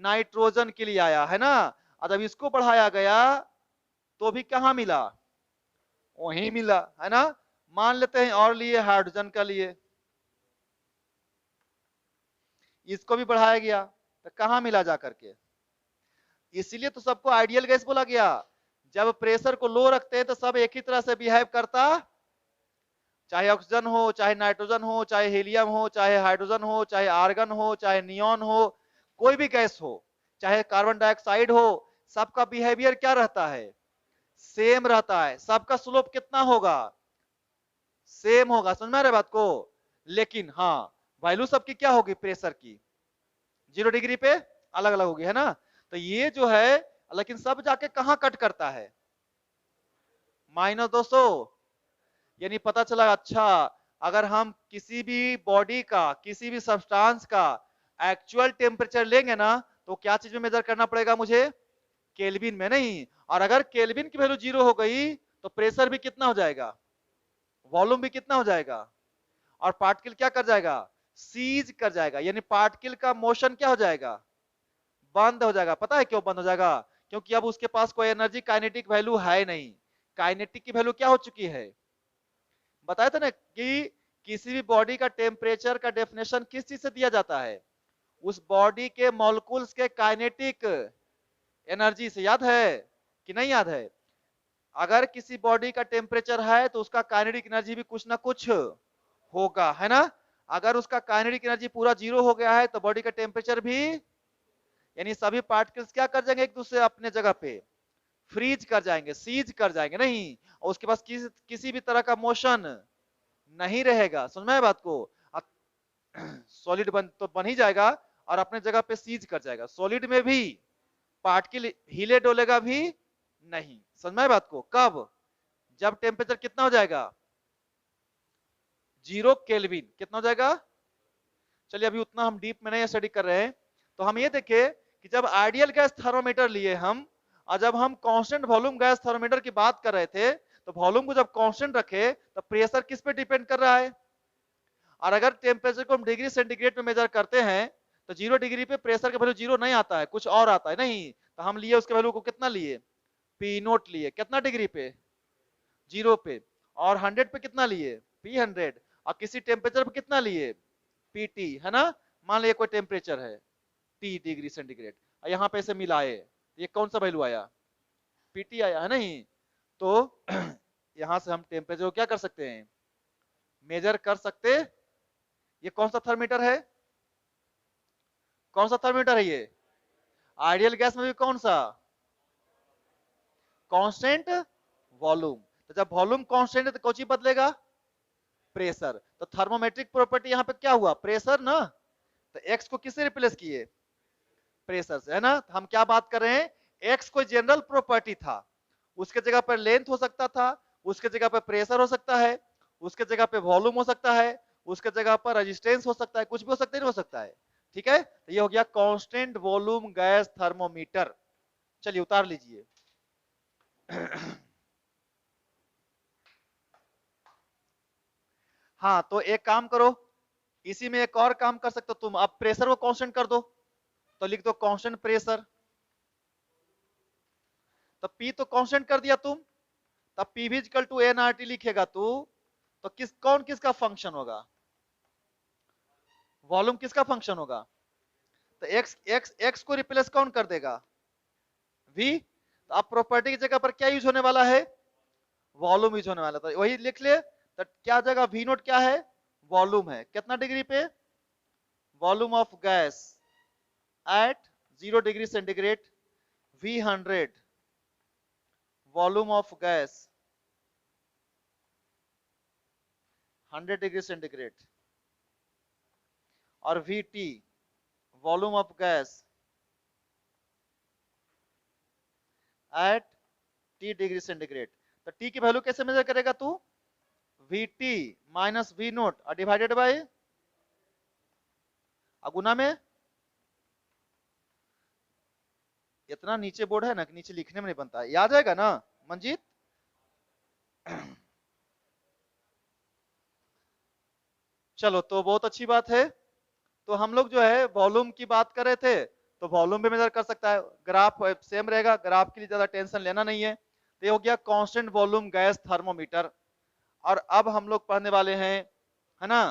नाइट्रोजन के लिए आया है ना। और जब इसको बढ़ाया गया तो भी कहां मिला, वहीं मिला है ना। मान लेते हैं और लिए हाइड्रोजन का लिए, इसको भी बढ़ाया गया तो कहां मिला जाकर के। इसीलिए तो सबको आइडियल गैस बोला गया, जब प्रेशर को लो रखते हैं तो सब एक ही तरह से बिहेव करता, चाहे ऑक्सीजन हो, चाहे नाइट्रोजन हो, चाहे हीलियम हो, चाहे हाइड्रोजन हो, चाहे आर्गन हो, चाहे नियॉन हो, कोई भी गैस हो, चाहे कार्बन डाइऑक्साइड हो, सबका बिहेवियर क्या रहता है, सेम रहता है। सबका स्लोप कितना होगा, सेम होगा, समझ में आ रहा है बात को। लेकिन हाँ वैल्यू सबकी क्या होगी, प्रेशर की 0 डिग्री पे अलग अलग होगी है ना। तो ये जो है, लेकिन सब जाके कहां कट करता है, -200, यानी पता चला अच्छा अगर हम किसी भी बॉडी का, किसी भी सब्सटेंस का एक्चुअल टेम्परेचर लेंगे ना, तो क्या चीज में मेजर करना पड़ेगा मुझे, केल्विन में नहीं। और अगर केल्विन की वैल्यू जीरो हो गई तो प्रेशर भी कितना हो जाएगा, वॉल्यूम भी कितना हो जाएगा, और पार्टिकल क्या कर जाएगा, सीज कर जाएगा, यानी पार्टिकल का मोशन क्या हो जाएगा, बंद हो जाएगा। पता है क्यों बंद हो जाएगा, क्योंकि अब उसके पास कोई एनर्जी काइनेटिक वैल्यू है नहीं, काइनेटिक की वैल्यू क्या हो चुकी है, बताया था ना कि किसी भी बॉडी का टेम्परेचर का डेफिनेशन किस चीज से दिया जाता है, उस बॉडी के मॉलिक्यूल्स के काइनेटिक एनर्जी से, याद है कि नहीं याद है। अगर किसी बॉडी का टेम्परेचर है तो उसका काइनेटिक एनर्जी भी कुछ ना कुछ होगा है ना। अगर उसका काइनेटिक एनर्जी पूरा जीरो हो गया है तो बॉडी का टेम्परेचर भी, यानी सभी पार्टिकल्स क्या कर जाएंगे एक दूसरे अपने जगह पे, फ्रीज कर जाएंगे, सीज कर जाएंगे, नहीं, और उसके पास किसी भी तरह का मोशन नहीं रहेगा। समझ में आया बात को? सॉलिड तो बन ही जाएगा और अपने जगह पे सीज कर जाएगा। सॉलिड में भी पार्टिकल हिले डोलेगा भी नहीं। समझ में आया बात को? कब? जब टेम्परेचर कितना हो जाएगा? 0 केल्विन। कितना हो जाएगा? चलिए अभी उतना हम डीप में नहीं स्टडी कर रहे हैं, तो हम ये देखें कि जब आइडियल गैस थर्मोमीटर लिए हम, और जब हम कांस्टेंट वॉल्यूम गैस थर्मोमीटर की बात कर रहे थे, तो वॉल्यूम को जब कांस्टेंट रखे तो प्रेशर किस पे डिपेंड कर रहा है? और अगर टेम्परेचर को हम डिग्री सेंटीग्रेड में मेजर करते हैं तो 0 डिग्री पे प्रेशर का वैल्यू 0 नहीं आता है, कुछ और आता है, नहीं, तो हम लिए उसके वैल्यू को कितना लिए? पी नोट लिए। कितना डिग्री पे? 0 पे। और 100 पे कितना लिए? P100। और किसी टेम्परेचर पे कितना लिए? PT, है ना? मान लिया कोई टेम्परेचर है T डिग्री सेंटीग्रेड, और यहाँ पे इसे मिलाए, ये कौन सा वैल्यू आया? PT आया, है नहीं? तो यहाँ से हम टेम्परेचर को क्या कर सकते हैं? मेजर कर सकते। ये कौन सा थर्मीटर है? कौन सा थर्मीटर है ये? आइडियल गैस में भी कौन सा? Constant volume. तो जब वॉल्यूम कांस्टेंट है तो कौन सी बदलेगा? प्रेशर। तो थर्मोमेट्रिक प्रॉपर्टी यहाँ पे क्या हुआ? प्रेशर ना। तो एक्स को किससे रिप्लेस किए? प्रेशर से, है ना? तो हम क्या बात कर रहे हैं? एक्स कोई जनरल प्रॉपर्टी था, उसके जगह पर लेंथ हो सकता था, उसके जगह पर प्रेशर हो सकता है, उसके जगह पे वॉल्यूम हो सकता है, उसके जगह पर रेजिस्टेंस हो सकता है, कुछ भी हो सकता है, नहीं हो सकता है। ठीक है, तो ये हो गया कांस्टेंट वॉल्यूम गैस थर्मोमीटर। चलिए उतार लीजिए। हाँ, तो एक काम करो, इसी में एक और काम कर सकते हो तुम। अब प्रेशर को कांस्टेंट कर दो, तो लिख दो कांस्टेंट प्रेशर। तो P तो कांस्टेंट कर दिया तुम, तब P भी इक्वल टू nRT लिखेगा तू, तो कौन किसका फंक्शन होगा? वॉल्यूम किसका फंक्शन होगा? तो x को रिप्लेस कौन कर देगा? V। तो अब प्रॉपर्टी की जगह पर क्या यूज होने वाला है? वॉल्यूम यूज होने वाला, तो वही लिख ले। तो क्या जगह V नोट क्या है? वॉल्यूम है। कितना डिग्री पे? Volume of gas at 0 degree centigrade, V100 volume of gas 100 degree centigrade, और VT volume of gas at T degree centigrade. तो T की वैल्यू कैसे मेजर करेगा तू? VT माइनस V नोट और डिवाइडेड बाय अगुना में। इतना नीचे बोर्ड है ना कि नीचे लिखने में नहीं बनता है, याद आएगा ना मंजीत? चलो, तो बहुत अच्छी बात है। तो हम लोग जो है वॉल्यूम की बात कर रहे थे, तो वॉल्यूम भी मेजर कर सकता है, ग्राफ सेम रहेगा, ग्राफ के लिए ज्यादा टेंशन लेना नहीं है। तो ये हो गया कांस्टेंट वॉल्यूम गैस थर्मोमीटर। और अब हम लोग पढ़ने वाले हैं, है ना,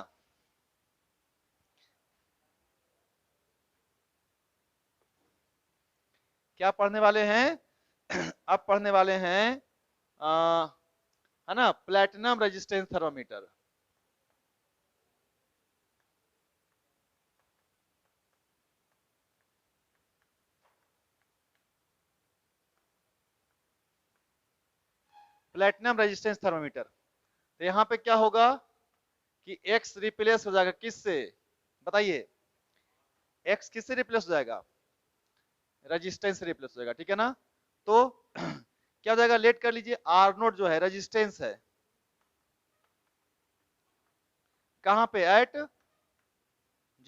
क्या पढ़ने वाले हैं? अब पढ़ने वाले हैं है ना, platinum resistance thermometer. Platinum resistance thermometer. तो यहाँ पे क्या होगा कि x रिप्लेस हो जाएगा किससे? बताइए, x किससे रिप्लेस हो जाएगा? रेजिस्टेंस से रिप्लेस हो जाएगा, ठीक है ना? तो क्या हो जाएगा? लेट कर लीजिए, आर नोट जो है रेजिस्टेंस है, कहां पे? एट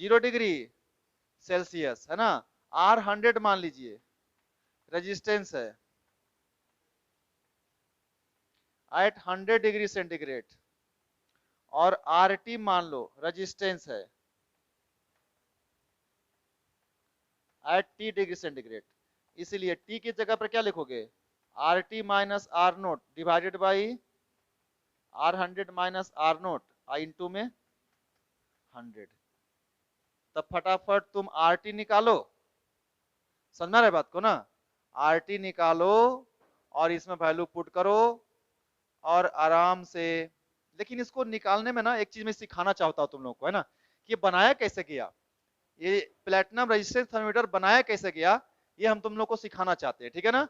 0 डिग्री सेल्सियस, है ना? आर 100 मान लीजिए रेजिस्टेंस है एट 100 डिग्री सेंटीग्रेड, और आर टी मान लो रेजिस्टेंस है एट टी डिग्री सेंटीग्रेड। इसीलिए टी की जगह पर क्या लिखोगे? R T minus R nought divided by R 100 minus R nought I into में 100। तब फटाफट तुम आर टी निकालो, समझना रहे बात को ना? आर टी निकालो और इसमें वैल्यू पुट करो और आराम से। लेकिन इसको निकालने में ना एक चीज मैं सिखाना चाहता हूं तुम लोगों को, है ना, कि ये बनाया कैसे गया, ये प्लेटिनम रेजिस्टेंस थर्मोमीटर बनाया कैसे गया, ये हम तुम लोग को सिखाना चाहते हैं, ठीक है ना?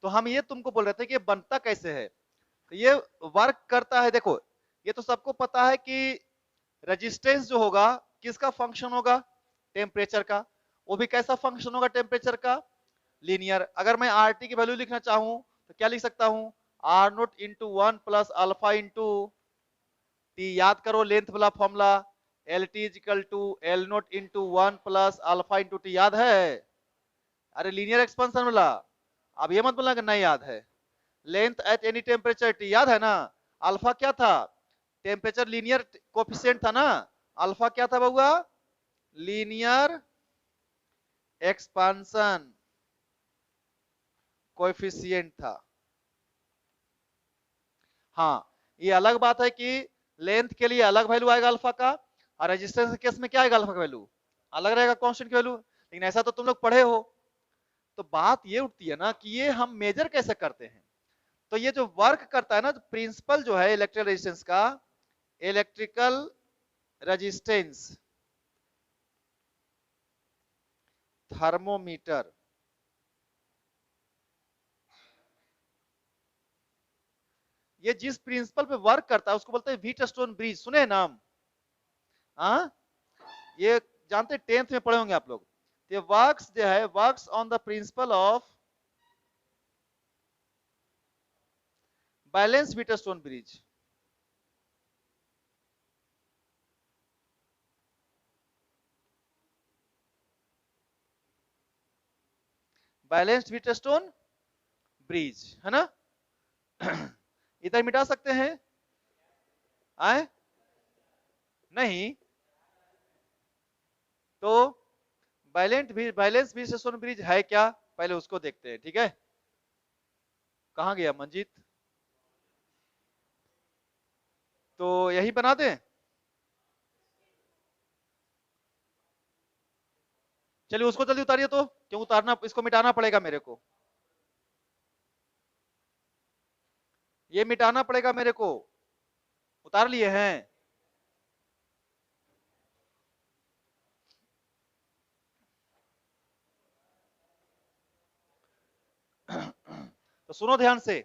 तो हम ये तुमको बोल रहे थे कि बनता कैसे है, तो ये वर्क करता है। देखो ये तो सबको पता है कि रेजिस्टेंस जो होगा किसका फंक्शन होगा, टेम्परेचर का। वो भी कैसा फंक्शन होगा टेम्परेचर का, लीनियर। अगर मैं आर टी की वैल्यू लिखना चाहूं तो क्या लिख सकता हूं, आर नोट इंटू 1 + α * टी। याद करो लेंथ वाला formula, L T is equal to L nought into 1 + α * T. याद है, अरे लीनियर एक्सपेंशन वाला। अब ये मत बोलना कि नहीं याद है। Length at any temperature T, याद है ना। अल्फा क्या था, टेम्परेचर लीनियर कोफिशिएंट था ना। अल्फा क्या था बउआ, लीनियर एक्सपांशन कोएफिशिएंट था। हाँ, ये अलग बात है कि लेंथ के लिए अलग वैल्यू आएगा अल्फा का, और रेजिस्टेंस के केस में क्या आएगा, अल्फा का वैल्यू अलग रहेगा, कांस्टेंट की वैल्यू। लेकिन ऐसा तो तुम लोग पढ़े हो। तो बात ये उठती है ना कि ये हम मेजर कैसे करते हैं। तो ये जो वर्क करता है ना, तो प्रिंसिपल जो है इलेक्ट्रिकल रेजिस्टेंस का, इलेक्ट्रिकल रेजिस्टेंस थर्मोमीटर, ये जिस प्रिंसिपल पे वर्क करता है उसको बोलते हैं व्हीटस्टोन ब्रिज। सुने नाम, हाँ ये जानते, 10th में पढ़े होंगे आप लोग। ये वर्क्स जो है, works on the principle of balance Wheatstone bridge. Balanced Wheatstone bridge है ना। इधर मिटा सकते हैं, आए नहीं तो बैलेंस व्हीटस्टोन ब्रिज है क्या, पहले उसको देखते हैं, ठीक है। कहां गया मंजीत, तो यही बना दें। चलिए उसको जल्दी उतारिए, तो क्यों उतारना, इसको मिटाना पड़ेगा मेरे को, ये मिटाना पड़ेगा मेरे को। उतार लिए हैं, तो सुनो ध्यान से।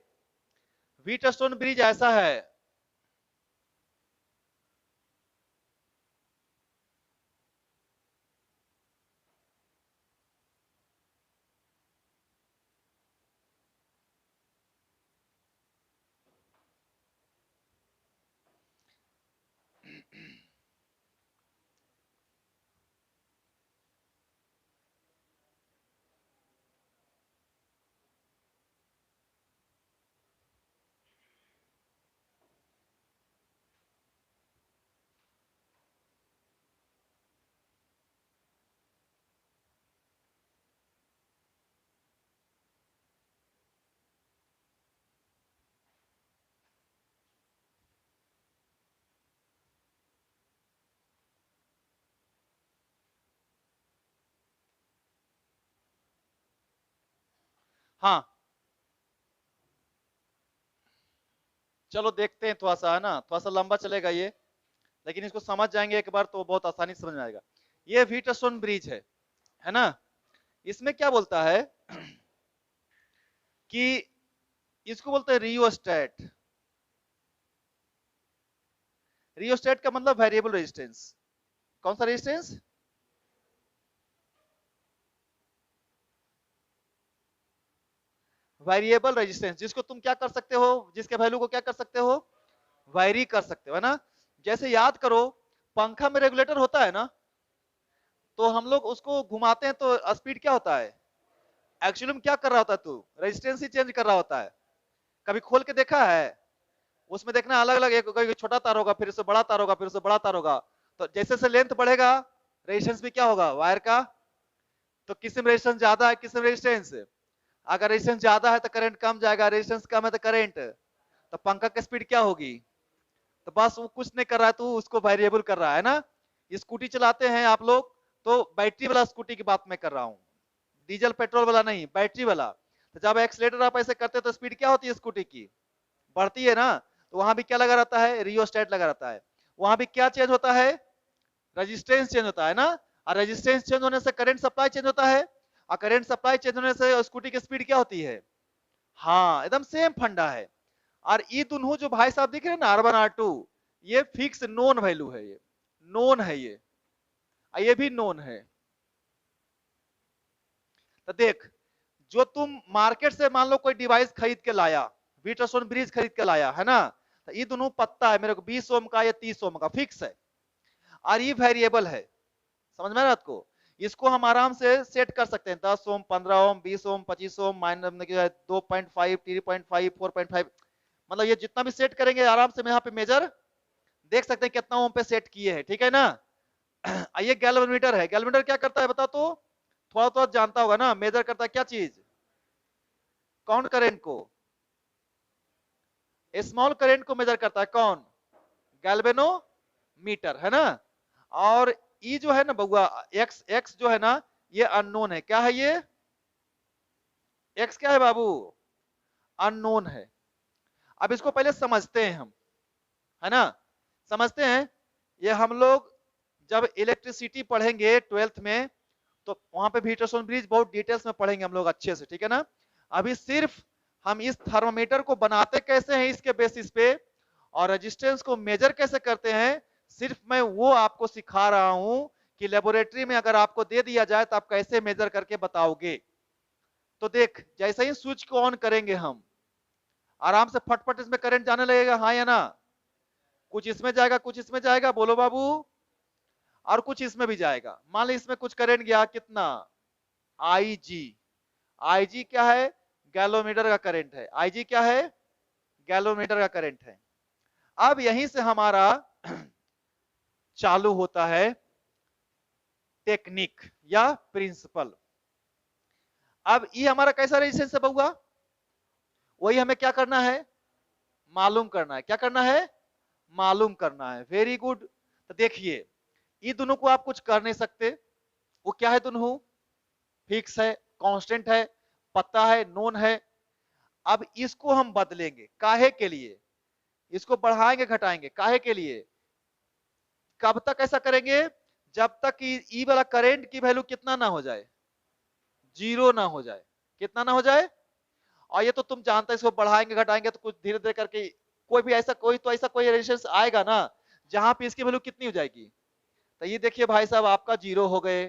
व्हीटस्टोन ब्रिज ऐसा है, हाँ चलो देखते हैं, थोड़ा सा है ना, थोड़ा सा लंबा चलेगा ये, लेकिन इसको समझ जाएंगे एक बार तो बहुत आसानी से समझ में आएगा। ये व्हीटस्टोन ब्रिज है ना। इसमें क्या बोलता है कि इसको बोलते हैं रियोस्टेट। रियोस्टेट का मतलब वेरिएबल रेजिस्टेंस। कौन सा रेजिस्टेंस, वेरिएबल रेजिस्टेंस, जिसको तुम क्या कर सकते हो, जिसके वैल्यू को क्या कर सकते हो, वायरी कर सकते हो, है ना। जैसे याद करो, पंखा में रेगुलेटर होता है ना, तो हम लोग उसको घुमाते हैं तो स्पीड क्या होता है, एक्चुअली में क्या कर रहा होता है, तू रेजिस्टेंस ही चेंज कर रहा होता है। कभी खोल के देखा है, उसमें देखना अलग अलग, एक छोटा तार होगा, फिर उससे बड़ा तार होगा, फिर उससे बड़ा तार होगा। तो जैसे जैसे लेंथ बढ़ेगा, रेजिस्टेंस भी क्या होगा वायर का। तो किस में रेजिस्टेंस ज्यादा है, किस में रेजिस्टेंस, अगर रेजिस्टेंस ज्यादा है तो करंट कम जाएगा, रेजिस्टेंस कम है तो करंट, तो पंखा की स्पीड क्या होगी। तो बस वो कुछ नहीं कर रहा है, तू उसको वेरिएबल कर रहा है ना। स्कूटी चलाते हैं आप लोग, तो बैटरी वाला स्कूटी की बात मैं कर रहा हूँ, डीजल पेट्रोल वाला नहीं, बैटरी वाला। तो जब एक्सीलेटर आप ऐसे करते हैं तो स्पीड क्या होती है स्कूटी की, बढ़ती है ना। तो वहां भी क्या लगा रहता है, रियोस्टेट लगा रहता है। वहां भी क्या चेंज होता है, रेजिस्टेंस चेंज होता है ना। और रेजिस्टेंस चेंज होने से करंट सप्लाई चेंज होता है, और करंट सप्लाई चेंज होने से स्कूटी की स्पीड क्या होती है, हाँ एकदम सेम फंडा है। और ये दोनों जो भाई साहब दिख रहे हैं ना R1 R2, ये फिक्स नोन वैल्यू है, ये नोन है, ये भी नोन है। तो देख, जो तुम मार्केट से मान लो कोई डिवाइस खरीद के लाया, वीटरसोन ब्रिज खरीद के लाया है ना, तो ये दोनों पत्ता है मेरे को 20 ओम का या 30 ओम का फिक्स है, और ये वेरिएबल है। समझ में आ रहा है आपको? इसको हम आराम से सेट कर सकते हैं, 10 ओम, 15 ओम, 20 ओम, 25 ओम, माइनस 2.5, 3.5, 4.5, मतलब ये जितना भी सेट करेंगे आराम से यहाँ पे मेजर देख सकते हैं कितना ओम पे सेट किए हैं, ठीक है ना। ये गैल्वेनोमीटर है। गैल्वेनोमीटर क्या करता है बता तो, थोड़ा थोड़ा जानता होगा ना, मेजर करता है क्या चीज, कौन करेंट को, स्मॉल करंट को मेजर करता है कौन, गैल्वेनोमीटर है ना। और ई जो है ना बउआ, एक्स एक्स जो है ना, ये अननोन है। क्या है ये, एक्स क्या है बाबू, अननोन है। अब इसको पहले समझते हैं हम, है ना, समझते हैं। ये हम लोग जब इलेक्ट्रिसिटी पढ़ेंगे 12th में, तो वहां पे वीटरसोन ब्रिज बहुत डिटेल्स में पढ़ेंगे हम लोग अच्छे से, ठीक है ना। अभी सिर्फ हम इस थर्मामीटर को बनाते कैसे हैं इसके बेसिस पे, और रेजिस्टेंस को मेजर कैसे करते हैं, सिर्फ मैं वो आपको सिखा रहा हूं कि लेबोरेटरी में अगर आपको दे दिया जाए तो आप कैसे मेजर करके बताओगे। तो देख, जैसे ही स्विच को ऑन करेंगे हम, आराम से फटफट इसमें करंट जाने लगेगा, हाँ या ना, कुछ इसमें जाएगा कुछ इसमें जाएगा, बोलो बाबू, और कुछ इसमें भी जाएगा। मान ली इसमें कुछ करंट गया, कितना, IG। IG क्या है, गैलोमीटर का करंट है। IG क्या है, गैलोमीटर का करंट है। अब यहीं से हमारा चालू होता है टेक्निक या प्रिंसिपल। अब ये हमारा कैसा रेजिस्टेंस है बउआ, वही हमें क्या करना है, मालूम करना है। क्या करना है, मालूम करना है। Very good. तो देखिए, ये दोनों को आप कुछ कर नहीं सकते, वो क्या है, दोनों फिक्स है, कांस्टेंट है, पता है, नोन है। अब इसको हम बदलेंगे, काहे के लिए, इसको बढ़ाएंगे घटाएंगे, काहे के लिए, कब तक ऐसा करेंगे, जब तक ई वाला करंट की वैल्यू कितना ना हो जाए, जीरो ना हो जाए। कितना ना हो जाए, और ये तो तुम जानते हो, इसको बढ़ाएंगे घटाएंगे तो कुछ धीरे धीरे करके कोई भी ऐसा कोई रेजिस्टेंस आएगा ना जहां पे इसकी वैल्यू कितनी हो जाएगी। तो ये देखिए भाई साहब, आपका जीरो हो गए,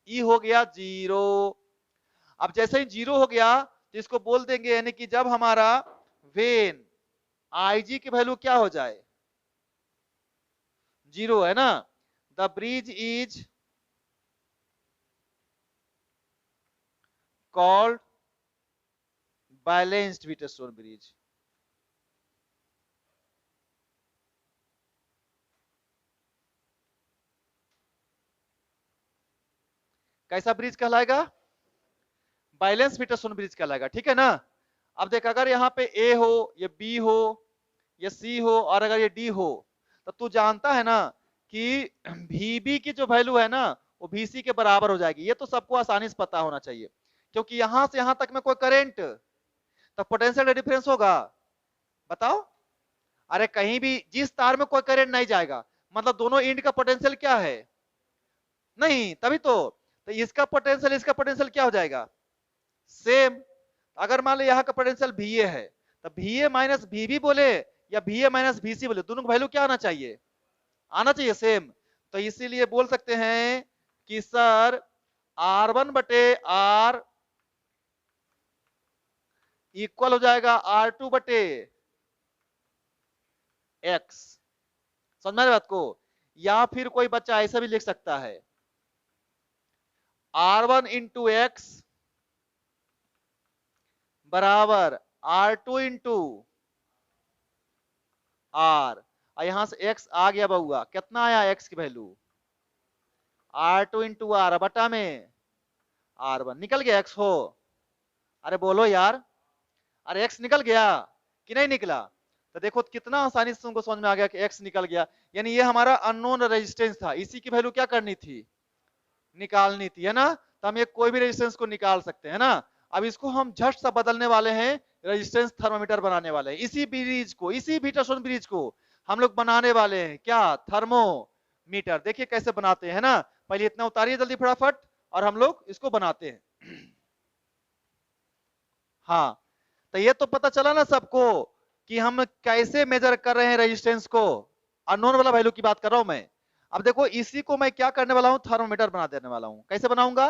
ई हो गया जीरो। अब जैसे ही जीरो हो गया तो इसको बोल देंगे, यानी कि जब हमारा वेन IG की वैल्यू क्या हो जाए, जीरो है ना, the bridge is called balanced Wheatstone bridge. कैसा ब्रिज कहलाएगा, बैलेंस वीटरस्टोन ब्रिज कहलाएगा, ठीक है ना। अब देख, अगर यहाँ पे ए हो, ये बी हो, ये सी हो, और अगर ये डी हो, तो तू जानता है ना कि VB की जो वैल्यू है ना, वो VC के बराबर हो जाएगी। ये तो सबको आसानी से पता होना चाहिए, क्योंकि यहां से यहां तक में कोई करंट, तो पोटेंशियल डिफरेंस होगा, बताओ। अरे कहीं भी जिस तार में कोई करंट नहीं जाएगा, मतलब दोनों एंड का पोटेंशियल क्या है, नहीं, तभी तो इसका पोटेंशियल क्या हो जाएगा, सेम। अगर मान लो यहाँ का पोटेंशियल VA है, तो VA माइनस VB बोले या VA माइनस VC बोले, दोनों का वैल्यू क्या आना चाहिए, आना चाहिए सेम। तो इसीलिए बोल सकते हैं कि सर R1 बटे R इक्वल हो जाएगा R2 बटे X। समझ में बात को। या फिर कोई बच्चा ऐसा भी लिख सकता है, R1 इंटू एक्स बराबर R2 इंटू R। यहां से x आ गया बउआ, कितना आया x की वैल्यू, R2 इंटू R बटा में R1, निकल गया x हो, अरे बोलो यार, अरे x निकल गया कि नहीं निकला। तो देखो कितना आसानी से तुमको समझ में आ गया कि x निकल गया, यानी ये हमारा अननोन रेजिस्टेंस था, इसी की वैल्यू क्या करनी थी, निकालनी थी, है ना। तो हम ये कोई भी रेजिस्टेंस को निकाल सकते हैं ना। अब इसको हम झट सा बदलने वाले हैं, रेजिस्टेंस थर्मोमीटर बनाने वाले हैं। इसी ब्रिज को, इसी वीटरसोन ब्रिज को हम लोग बनाने वाले हैं, क्या, थर्मोमीटर। देखिए कैसे बनाते हैं ना, पहले इतना उतारिए जल्दी फटाफट, और हम लोग इसको बनाते हैं। हाँ, तो ये तो पता चला ना सबको कि हम कैसे मेजर कर रहे हैं रेजिस्टेंस को। अननोन वाला वैल्यू की बात कर रहा हूं मैं। अब देखो इसी को मैं क्या करने वाला हूं, थर्मोमीटर बना देने वाला हूं। कैसे बनाऊंगा,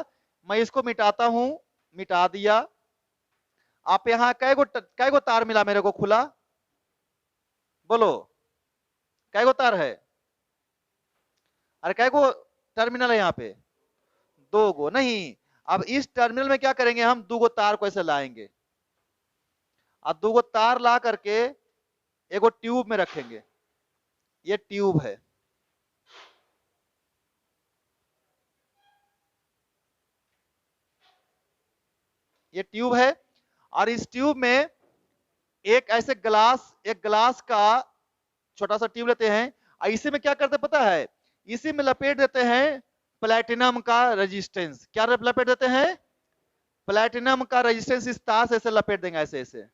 मैं इसको मिटाता हूं, मिटा दिया। आप यहाँ कै गो तार मिला मेरे को खुला, बोलो कै गो तार है, अरे कै गो टर्मिनल है यहाँ पे, दो गो नहीं। अब इस टर्मिनल में क्या करेंगे, हम दो गो तार को ऐसे लाएंगे और दो गो तार ला करके एगो ट्यूब में रखेंगे। ये ट्यूब है, ये ट्यूब है। और इस ट्यूब में एक ऐसे एक ग्लास का छोटा सा ट्यूब लेते हैं और इसी में क्या करते पता है, इसी में लपेट देते हैं प्लेटिनम का रेजिस्टेंस। क्या लपेट देते हैं, प्लेटिनम का रेजिस्टेंस। इस तार से ऐसे लपेट देंगे, ऐसे ऐसे,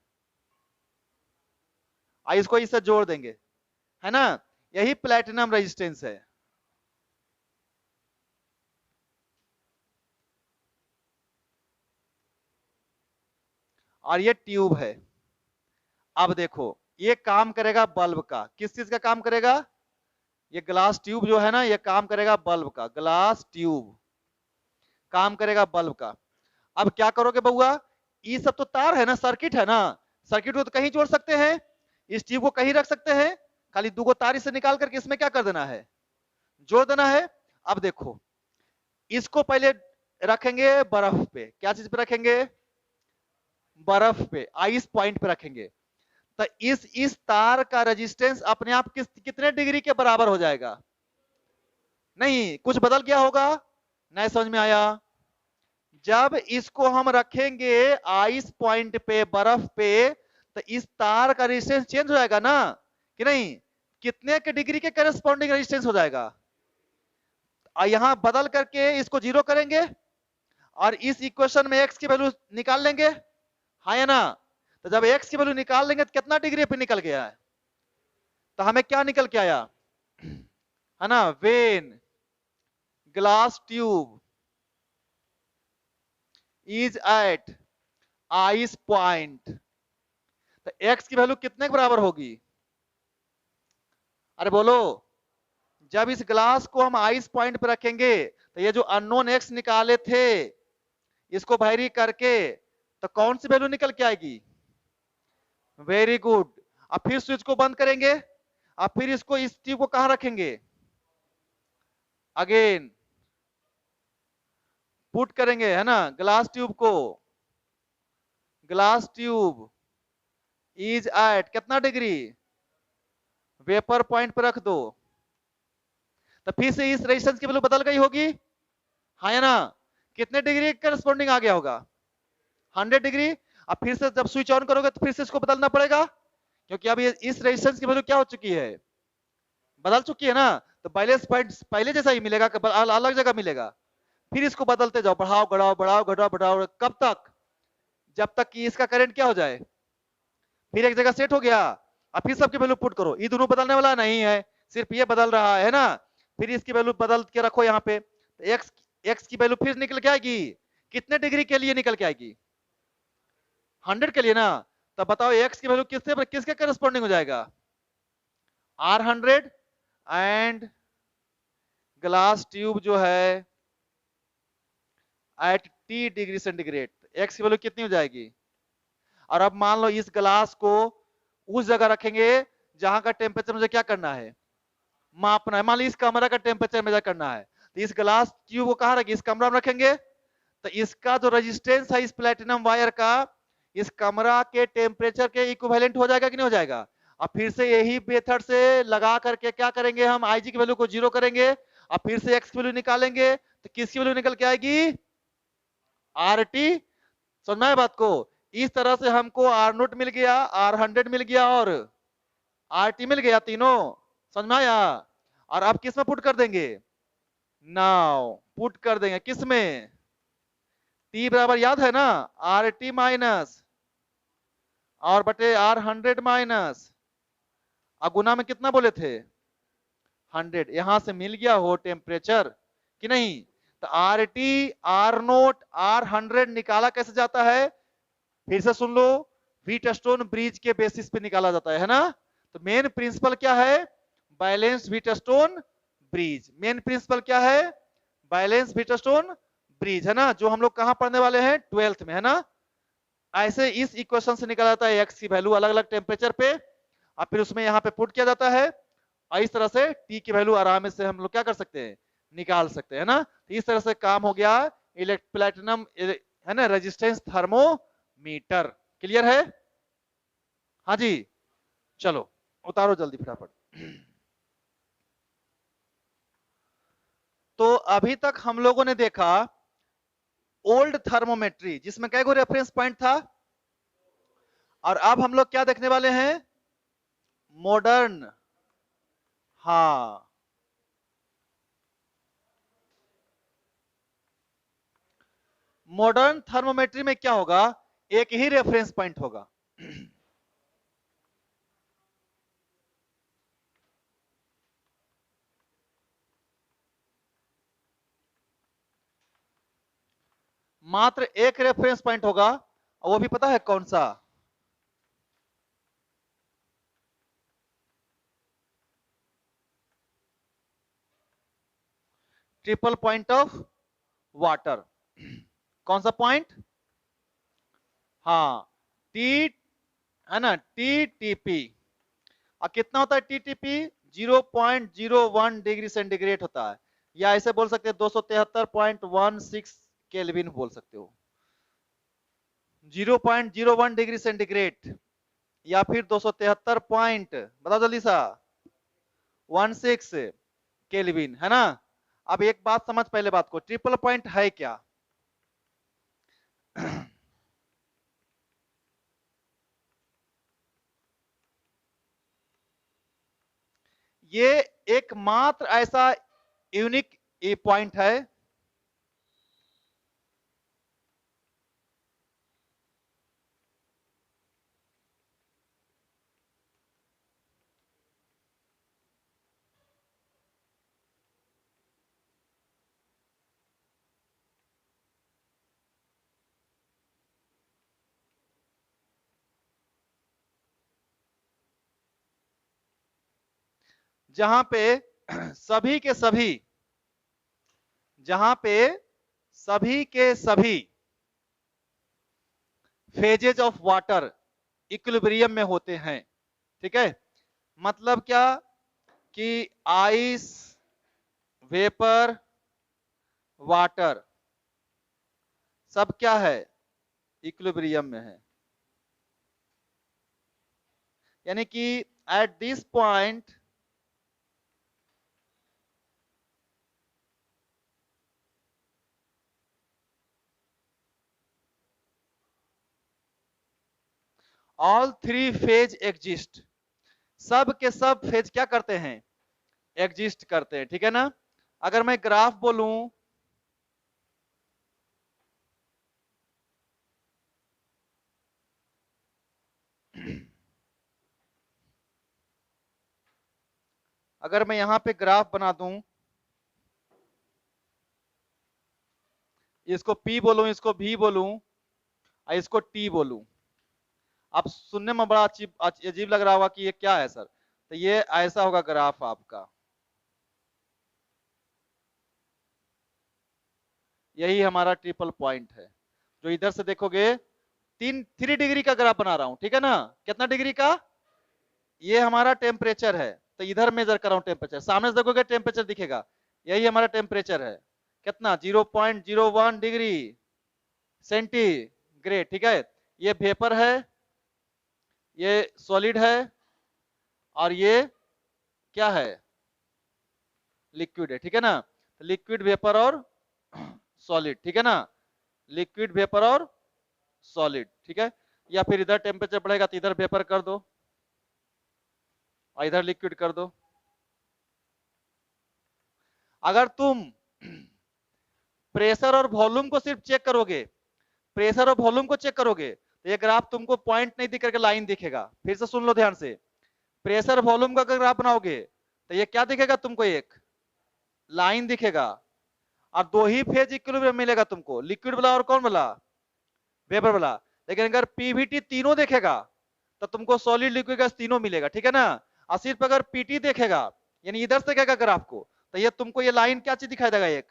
और इसको इससे जोड़ देंगे, है ना। यही प्लेटिनम रेजिस्टेंस है। और ये ट्यूब है। अब देखो ये काम करेगा बल्ब का, किस चीज का काम करेगा, ये ग्लास ट्यूब जो है ना, ये काम करेगा बल्ब का। ग्लास ट्यूब काम करेगा बल्ब का। अब क्या करोगे बउआ, ये सब तो तार है ना, सर्किट है ना, सर्किट को तो कहीं जोड़ सकते हैं, इस ट्यूब को कहीं रख सकते हैं, खाली दो गो तार इसे निकाल करके इसमें क्या कर देना है, जोड़ देना है। अब देखो इसको पहले रखेंगे बर्फ पे, क्या चीज पे रखेंगे, बर्फ पे, आइस पॉइंट पे रखेंगे। तो इस तार का रेजिस्टेंस अपने आप कितने डिग्री के बराबर हो जाएगा, नहीं कुछ बदल गया होगा, नहीं समझ में आया। जब इसको हम रखेंगे आइस पॉइंट पे, बर्फ पे, तो इस तार का रेजिस्टेंस चेंज हो जाएगा ना कि नहीं, कितने के डिग्री के करस्पॉन्डिंग रेजिस्टेंस हो जाएगा। यहां बदल करके इसको जीरो करेंगे और इस इक्वेशन में एक्स की वैल्यू निकाल लेंगे, हाँ या ना। तो जब एक्स की वैल्यू निकाल लेंगे तो कितना डिग्री पे निकल गया है, तो हमें क्या निकल के आया, है ना, when glass tube is at ice point, तो एक्स की वैल्यू कितने के बराबर होगी, अरे बोलो। जब इस ग्लास को हम आइस पॉइंट पे रखेंगे तो ये जो अननोन एक्स निकाले थे इसको वैरी करके तो कौन सी वैल्यू निकल के आएगी, वेरी गुड। अब फिर स्विच को बंद करेंगे, अब फिर इसको इस ट्यूब को कहां रखेंगे, अगेन पुट करेंगे, है ना, ग्लास ट्यूब को, ग्लास ट्यूब इज एट कितना डिग्री, वेपर पॉइंट पर रख दो। तो फिर से इस रेजिस्टेंस की वैल्यू बदल गई होगी, हाँ या ना, कितने डिग्री करस्पॉन्डिंग आ गया होगा, 100 डिग्री। अब फिर से जब स्विच ऑन करोगे तो फिर से इसको बदलना पड़ेगा, क्योंकि अब इस रेजिस्टेंस की वैल्यू क्या हो चुकी है, बदल चुकी है ना। तो बैलेंस पॉइंट पहले जैसा ही मिलेगा, अलग जगह मिलेगा। फिर इसको बदलते जाओ, बढ़ाओ बढ़ाओ बढ़ाओ घटाओ बढ़ाओ, कब तक, जब तक कि इसका करंट क्या हो जाए, फिर एक जगह सेट हो गया। अब फिर सबकी वैल्यू पुट करो, ये दोनों बदलने वाला नहीं है, सिर्फ ये बदल रहा है ना। फिर इसकी वैल्यू बदल के रखो यहाँ पे, एक्स की वैल्यू फिर निकल के आएगी, कितने डिग्री के लिए निकल के आएगी, 100 के लिए ना। तब बताओ एक्स की वैल्यू किसके करस्पॉन्डिंग हो जाएगा, R100 एंड ग्लास ट्यूब जो है at T degree centigrade, X की वैल्यू कितनी हो जाएगी। और अब मान लो इस ग्लास को उस जगह रखेंगे जहां का टेम्परेचर मुझे क्या करना है, मापना है। मान लो इस कमरा का टेम्परेचर मेजर करना है, तो इस ग्लास ट्यूब को कहां रखेंगे, इस कमरा में रखेंगे। तो इसका जो रेजिस्टेंस है इस प्लेटिनम वायर का, इस कमरा के टेम्परेचर के इक्विवेलेंट हो जाएगा कि नहीं हो जाएगा। अब फिर से यही मेथड से लगा करके क्या करेंगे, हम IG की वैल्यू को जीरो करेंगे और फिर से एक्स की वैल्यू निकालेंगे, तो किसकी वैल्यू निकल के आएगी, RT। समझ में बात को, इस तरह से हमको R0 मिल गया, R100 मिल गया और RT मिल गया, तीनों समझ में आया। और अब किस में पुट कर देंगे, नाउ पुट कर देंगे किस में, T बराबर याद है ना, RT माइनस और बटे R100 माइनस, गुना में कितना बोले थे, 100। यहां से मिल गया हो टेम्परेचर कि नहीं। तो RT R0 R100 निकाला कैसे जाता है, फिर से सुन लो, व्हीटस्टोन ब्रिज के बेसिस पे निकाला जाता है ना। तो मेन प्रिंसिपल क्या है? Balance Wheatstone bridge. Main principle क्या है? बैलेंस व्हीटस्टोन ब्रिज, है ना, जो हम लोग कहां पढ़ने वाले हैं? 12th में, है ना। ऐसे इस इक्वेशन से निकाला जाता है एक्स की वैल्यू अलग अलग टेम्परेचर पे, और फिर उसमें यहाँ पे पुट किया जाता है, और इस तरह से टी की वैल्यू आराम से हम लोग क्या कर सकते हैं? निकाल सकते हैं ना। तो इस तरह से काम हो गया प्लेटिनम, है ना, रेजिस्टेंस थर्मोमीटर। क्लियर है? हाँ जी, चलो उतारो जल्दी फटाफट। तो अभी तक हम लोगों ने देखा ओल्ड थर्मोमेट्री, जिसमें कई गो रेफरेंस पॉइंट था, और अब हम लोग क्या देखने वाले हैं? मॉडर्न। हाँ, मॉडर्न थर्मोमेट्री में क्या होगा? एक ही रेफरेंस पॉइंट होगा। मात्र एक रेफरेंस पॉइंट होगा, और वो भी पता है कौन सा? Triple point of water. कौन सा पॉइंट? हाँ, टी, है ना, टीटीपी। और कितना होता है टीटीपी? 0.01 डिग्री सेंटीग्रेड होता है, या ऐसे बोल सकते हैं 273.16 केल्विन बोल सकते हो। 0.01 डिग्री सेंटीग्रेड, या फिर 273 पॉइंट, बताओ जल्दी सा, 16 केल्विन, है ना। अब एक बात समझ पहले बात को, ट्रिपल पॉइंट है क्या? ये एकमात्र ऐसा यूनिक पॉइंट है जहां पे सभी के सभी, जहां पे सभी के सभी फेजेज ऑफ वाटर इक्विलिब्रियम में होते हैं। ठीक है, मतलब क्या? कि आइस, वेपर, वाटर सब क्या है? इक्विलिब्रियम में है। यानी कि at this point all three phase exist. सब के सब फेज क्या करते हैं? एग्जिस्ट करते हैं। ठीक है ना। अगर मैं ग्राफ बोलूं, अगर मैं यहां पे ग्राफ बना दूं, इसको P बोलूं, इसको V बोलूं, और इसको T बोलूं, आप सुनने में बड़ा अजीब लग रहा होगा कि ये क्या है सर। तो ये ऐसा होगा ग्राफ आपका, यही हमारा ट्रिपल पॉइंट है। जो इधर से देखोगे 3 डिग्री का ग्राफ बना रहा हूं, ठीक है ना। कितना डिग्री का? ये हमारा टेम्परेचर है, तो इधर मेजर कर रहा हूं टेम्परेचर, सामने से देखोगे टेम्परेचर दिखेगा, यही हमारा टेम्परेचर है। कितना? 0.01 डिग्री सेंटीग्रेड। ठीक है, ये वेपर है, ये सॉलिड है, और ये क्या है? लिक्विड है। ठीक है ना। लिक्विड, वेपर और सॉलिड। ठीक है ना, लिक्विड, वेपर और सॉलिड। ठीक है, या फिर इधर टेम्परेचर बढ़ेगा तो इधर वेपर कर दो और इधर लिक्विड कर दो। अगर तुम प्रेशर और वॉल्यूम को सिर्फ चेक करोगे, प्रेशर और वॉल्यूम को चेक करोगे, तो ये ग्राफ तुमको पॉइंट नहीं दिख करके लाइन दिखेगा। फिर से सुन लो ध्यान से, प्रेशर वॉल्यूम का ग्राफ बनाओगे तो ये क्या दिखेगा तुमको? एक लाइन दिखेगा, और दो ही फेज इक्विलिब्रियम मिलेगा तुमको, लिक्विड वाला और कौन वाला? वेपर वाला। लेकिन अगर पीवीटी तीनों देखेगा तो तुमको सॉलिड लिक्विड गैस तीनों मिलेगा, ठीक है ना। और सिर्फ अगर पीटी देखेगा यानी इधर से देखेगा ग्राफ को, तो ये तुमको ये लाइन क्या चीज दिखाई देगा, एक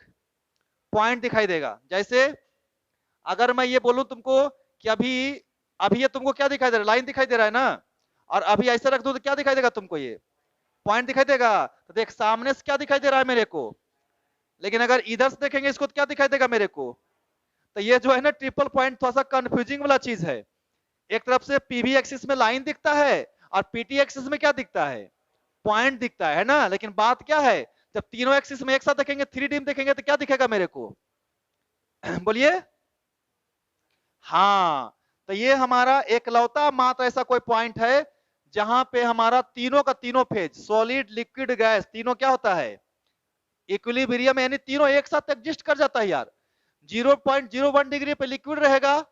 पॉइंट दिखाई देगा। जैसे अगर मैं ये बोलूं तुमको कि अभी अभी ये तुमको क्या दिखाई दे रहा है, लाइन दिखाई दे रहा है ना, और अभी ऐसे रख दो तो क्या दिखाई देगा तुमको, ये पॉइंट दिखाई देगा। तो देख सामने से क्या दिखाई दे रहा है मेरे को, लेकिन अगर इधर से देखेंगे इसको तो क्या दिखाई देगा मेरे को। तो ये जो है ना ट्रिपल पॉइंट थोड़ा सा कंफ्यूजिंग वाला चीज है। एक तरफ से पीवी एक्सिस में लाइन दिखता है और पीटी एक्सिस में क्या दिखता है, पॉइंट दिखता है ना। लेकिन बात क्या है, जब तीनों एक्सिस में एक साथ देखेंगे, 3D में देखेंगे तो क्या दिखेगा मेरे को बोलिए। हाँ, तो ये हमारा एकलौता मात्र ऐसा कोई पॉइंट है जहां पे हमारा तीनों का तीनों फेज सॉलिड लिक्विड गैस तीनों क्या होता है, इक्विलिब्रियम, यानी तीनों एक साथ एग्जिस्ट कर जाता है यार। 0.01 डिग्री पे लिक्विड रहेगा,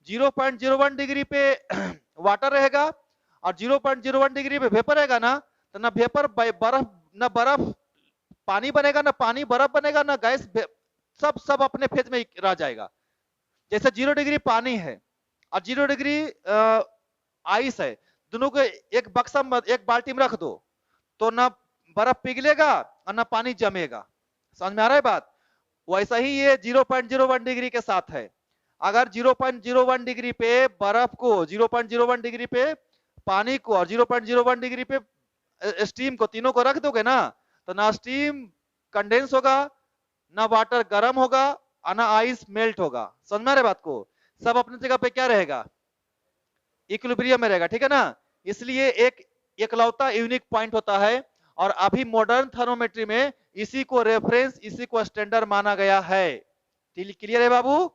0.01 डिग्री पे वाटर रहेगा, और 0.01 डिग्री पे वेपर रहेगा ना, तो ना वेपर बर्फ, ना बर्फ पानी बनेगा, ना पानी बर्फ बनेगा, ना गैस, सब सब अपने फेज में रह जाएगा। जैसे 0 डिग्री पानी है और 0 डिग्री आइस है, दोनों को एक बक्सा में एक बाल्टी में रख दो तो ना बर्फ पिघलेगा और ना पानी जमेगा। समझ में आ रहा है बात। वैसा ही ये 0.01 डिग्री के साथ है। अगर 0.01 डिग्री पे बर्फ को, 0.01 डिग्री पे पानी को और 0.01 डिग्री पे स्टीम को, तीनों को रख दोगे ना, तो ना स्टीम कंडेंस होगा, ना वाटर गर्म होगा, और ना आइस मेल्ट होगा। समझ में आ रहा है बात को। सब अपनी जगह पे क्या रहेगा, इक्विलिब्रियम में रहेगा, ठीक है ना। इसलिए एक एकलौता यूनिक पॉइंट होता है, और अभी मॉडर्न थर्मोमेट्री में इसी को रेफरेंस, इसी को स्टैंडर्ड माना गया है। क्लियर है बाबू,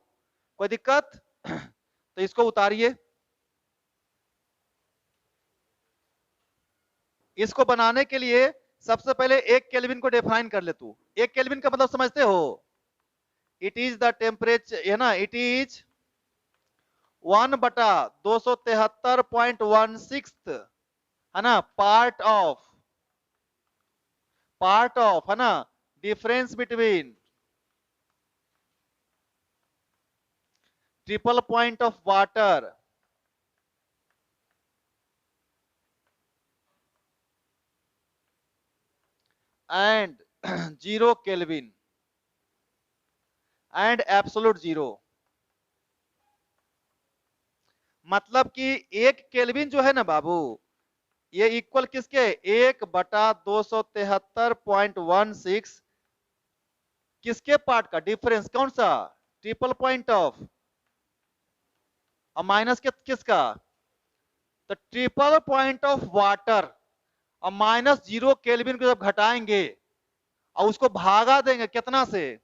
कोई दिक्कत तो इसको उतारिए। इसको बनाने के लिए सबसे पहले 1 केल्विन को डिफाइन कर ले तू। 1 केल्विन का मतलब समझते हो, इट इज द टेम्परेचर, है ना, इट इज 1/273.16 है ना, पार्ट ऑफ है ना, difference between triple point of water and 0 kelvin and absolute 0। मतलब कि 1 केल्विन जो है ना बाबू, ये इक्वल किसके, 1/273.16 किसके पार्ट का डिफरेंस, कौन सा, ट्रिपल पॉइंट ऑफ, और माइनस किसका, तो ट्रिपल पॉइंट ऑफ वाटर, और -0 केल्विन को जब घटाएंगे और उसको भागा देंगे कितना से,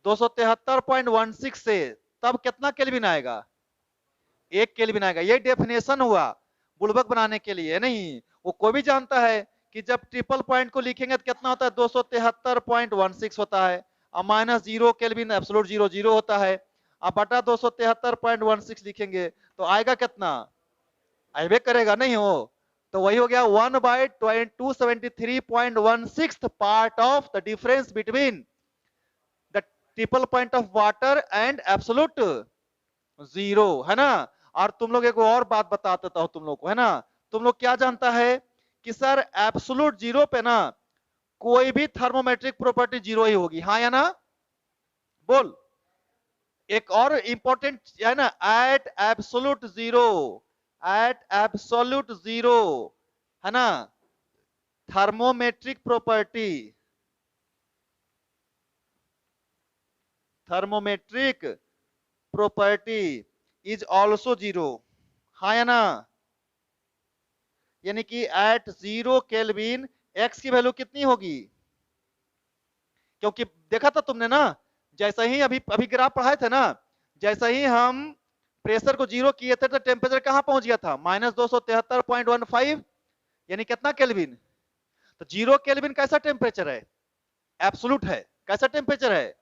273.16 से, तब कितना केल्विन आएगा, 1 केल्विन आएगा। ये डेफिनेशन हुआ बुलबक बनाने के लिए, नहीं वो कोई भी जानता है कि जब ट्रिपल पॉइंट को लिखेंगे तो कितना होता है, 273.16 होता है, और -0 केल्विन एब्सोल्यूट 0 0 होता है, अब बटा 273.16 लिखेंगे तो आएगा कितना, आइबे करेगा, नहीं हो तो वही हो गया 1/273.16 part of the difference between the triple point of water and absolute 0, है ना। और तुम लोग एक और बात बता देता हूं तुम लोग को, है ना, तुम लोग क्या जानता है कि सर एब्सोल्यूट 0 पे ना कोई भी थर्मोमेट्रिक प्रॉपर्टी 0 ही होगी, हाँ या ना, बोल। एक और इंपॉर्टेंट है ना, एट एब्सोल्यूट 0 है ना, थर्मोमेट्रिक प्रॉपर्टी इज ऑल्सो 0, हाँ या ना। यानी कि एट 0 केल्विन एक्स की वैल्यू कितनी होगी, क्योंकि देखा था तुमने ना, जैसे ही अभी अभी ग्राफ पढ़ाए थे ना, जैसे ही हम प्रेशर को 0 किए थे तो टेम्परेचर कहां पहुंच गया था, -273.15, यानी कितना केल्विन। तो 0 केल्विन कैसा टेम्परेचर है, एब्सोल्यूट है, कैसा टेम्परेचर है।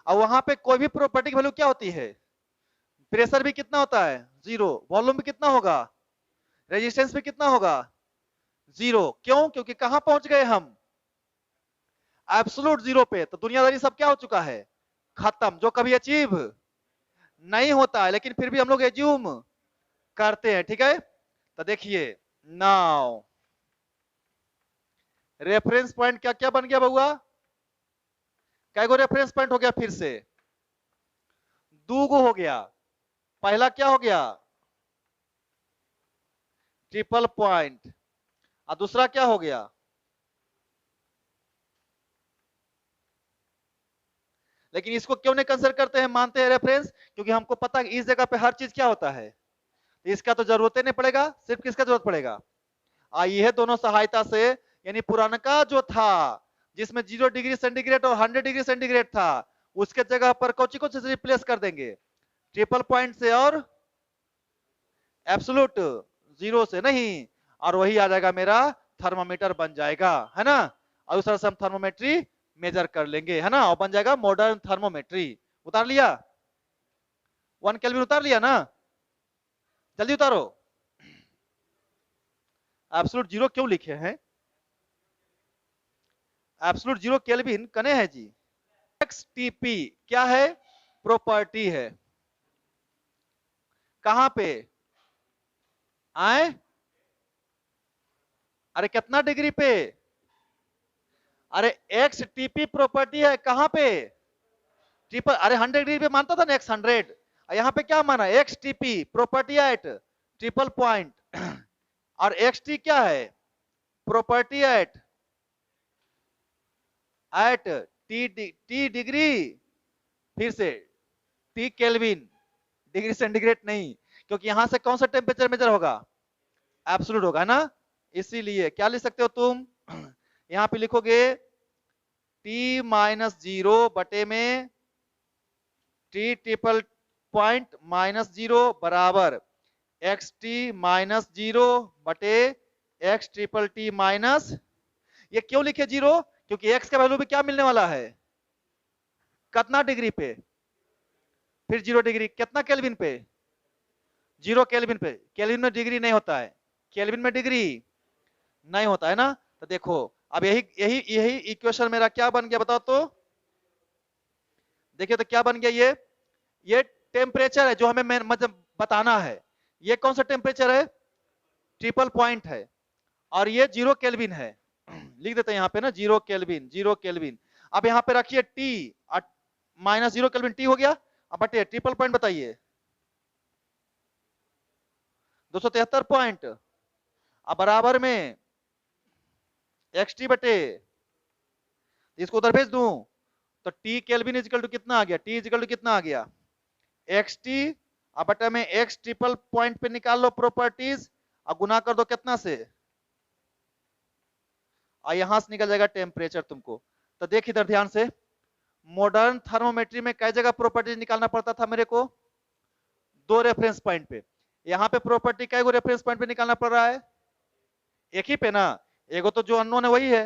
और वहां पे कोई भी प्रॉपर्टी की वैल्यू क्या होती है, प्रेशर भी कितना होता है 0, वॉल्यूम भी कितना होगा, रेजिस्टेंस भी कितना होगा 0। क्यों, क्योंकि कहां पहुंच गए हम, एब्सोल्यूट 0 पे। तो दुनियादारी सब क्या हो चुका है, खत्म, जो कभी अचीव नहीं होता है, लेकिन फिर भी हम लोग एज्यूम करते हैं, ठीक है। तो देखिए नाउ रेफरेंस पॉइंट क्या क्या बन गया बउआ, कैगो रेफरेंस पॉइंट हो गया, फिर से दूगो हो गया। पहला क्या हो गया, ट्रिपल पॉइंट, और दूसरा क्या हो गया, लेकिन इसको क्यों नहीं कंसिडर करते हैं, मानते हैं रेफरेंस, क्योंकि हमको पता है इस जगह पे हर चीज क्या होता है, इसका तो जरूरत ही नहीं पड़ेगा, सिर्फ किसका जरूरत पड़ेगा, आइए दोनों सहायता से, यानी पुराना का जो था जिसमें 0 डिग्री सेंटीग्रेड और 100 डिग्री सेंटीग्रेड था, उसके जगह पर कौची को से रिप्लेस कर देंगे, ट्रिपल पॉइंट से और एब्सोल्यूट जीरो से, नहीं, और वही आ जाएगा मेरा थर्मामीटर बन जाएगा, है ना। और उस तरह से हम थर्मोमेट्री मेजर कर लेंगे, है ना, और बन जाएगा मॉडर्न थर्मोमेट्री। उतार लिया, 1 केल्विन उतार लिया ना, जल्दी उतारो। एब्सोल्यूट जीरो क्यों लिखे हैं, एब्सोल्यूट जीरो केल्विन कने है जी। एक्सटीपी क्या है, प्रॉपर्टी है, कहां पे आए, अरे कितना डिग्री पे, अरे एक्सटीपी प्रॉपर्टी है कहां पे, ट्रिपल, अरे 100 डिग्री पे मानता था ना एक्स 100, यहाँ पे क्या माना, एक्सटीपी प्रॉपर्टी एट ट्रिपल पॉइंट, और एक्सटी क्या है, प्रॉपर्टी एट टी डिग्री, फिर से टी केल्विन, डिग्री सेंटीग्रेड नहीं, क्योंकि यहां से कौन सा टेम्परेचर मेजर होगा, एब्सोल्यूट होगा ना। इसीलिए क्या लिख सकते हो तुम, यहां पे लिखोगे T-0 बटे में टी ट्रिपल पॉइंट -0 बराबर XT-0 बटे एक्स ट्रिपल टी माइनस, ये क्यों लिखे 0, क्योंकि एक्स का वैल्यू भी क्या मिलने वाला है, कितना डिग्री पे, फिर 0 डिग्री, कितना केल्विन पे, 0 केल्विन पे, केल्विन में डिग्री नहीं होता है, केल्विन में डिग्री नहीं होता है ना। तो देखो अब यही यही यही इक्वेशन मेरा क्या बन गया बताओ तो, देखिए तो क्या बन गया, ये टेम्परेचर है जो हमें मतलब बताना है, ये कौन सा टेम्परेचर है, ट्रिपल पॉइंट है, और ये 0 केल्विन है, लिख देते हैं यहाँ पे ना 0 केल्विन, 0 केल्विन। अब यहाँ पे रखिए टी, -0 केल्विन टी हो गया, अब बटे ट्रिपल पॉइंट बताइए 273 पॉइंट, अब बराबर में एक्स टी बटे, इसको उधर भेज दूं तो टी केल्विन इजिकल टू कितना आ गया, टी इजिकल टू कितना आ गया, एक्स टी, अब बटे में एक्स ट्रिपल पॉइंट पे निकाल लो प्रॉपर्टीज, और गुना कर दो कितना से, और यहां से निकल जाएगा टेम्परेचर तुमको। तो देख इधर ध्यान से, मॉडर्न थर्मोमेट्री में कई जगह प्रॉपर्टीज निकालना पड़ता था मेरे को, 2 रेफरेंस पॉइंट पे, यहाँ पे प्रॉपर्टी कई रेफरेंस पॉइंट पे निकालना पड़ रहा है, एक ही पे ना, एगो तो जो अननोन है वही है,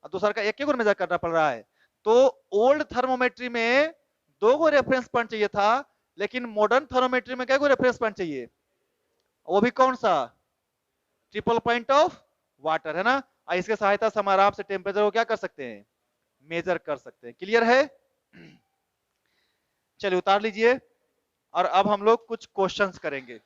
और दूसरा का एक ही मेजर करना पड़ रहा है। तो ओल्ड थर्मोमेट्री में 2 रेफरेंस पॉइंट चाहिए था, लेकिन मॉडर्न थर्मोमेट्री में कई रेफरेंस पॉइंट चाहिए, वो भी कौन सा, ट्रिपल पॉइंट ऑफ वाटर, है ना। और इसके सहायता से हम आराम से टेम्परेचर को क्या कर सकते हैं, मेजर कर सकते हैं। क्लियर है, चलिए उतार लीजिए, और अब हम लोग कुछ क्वेश्चंस करेंगे।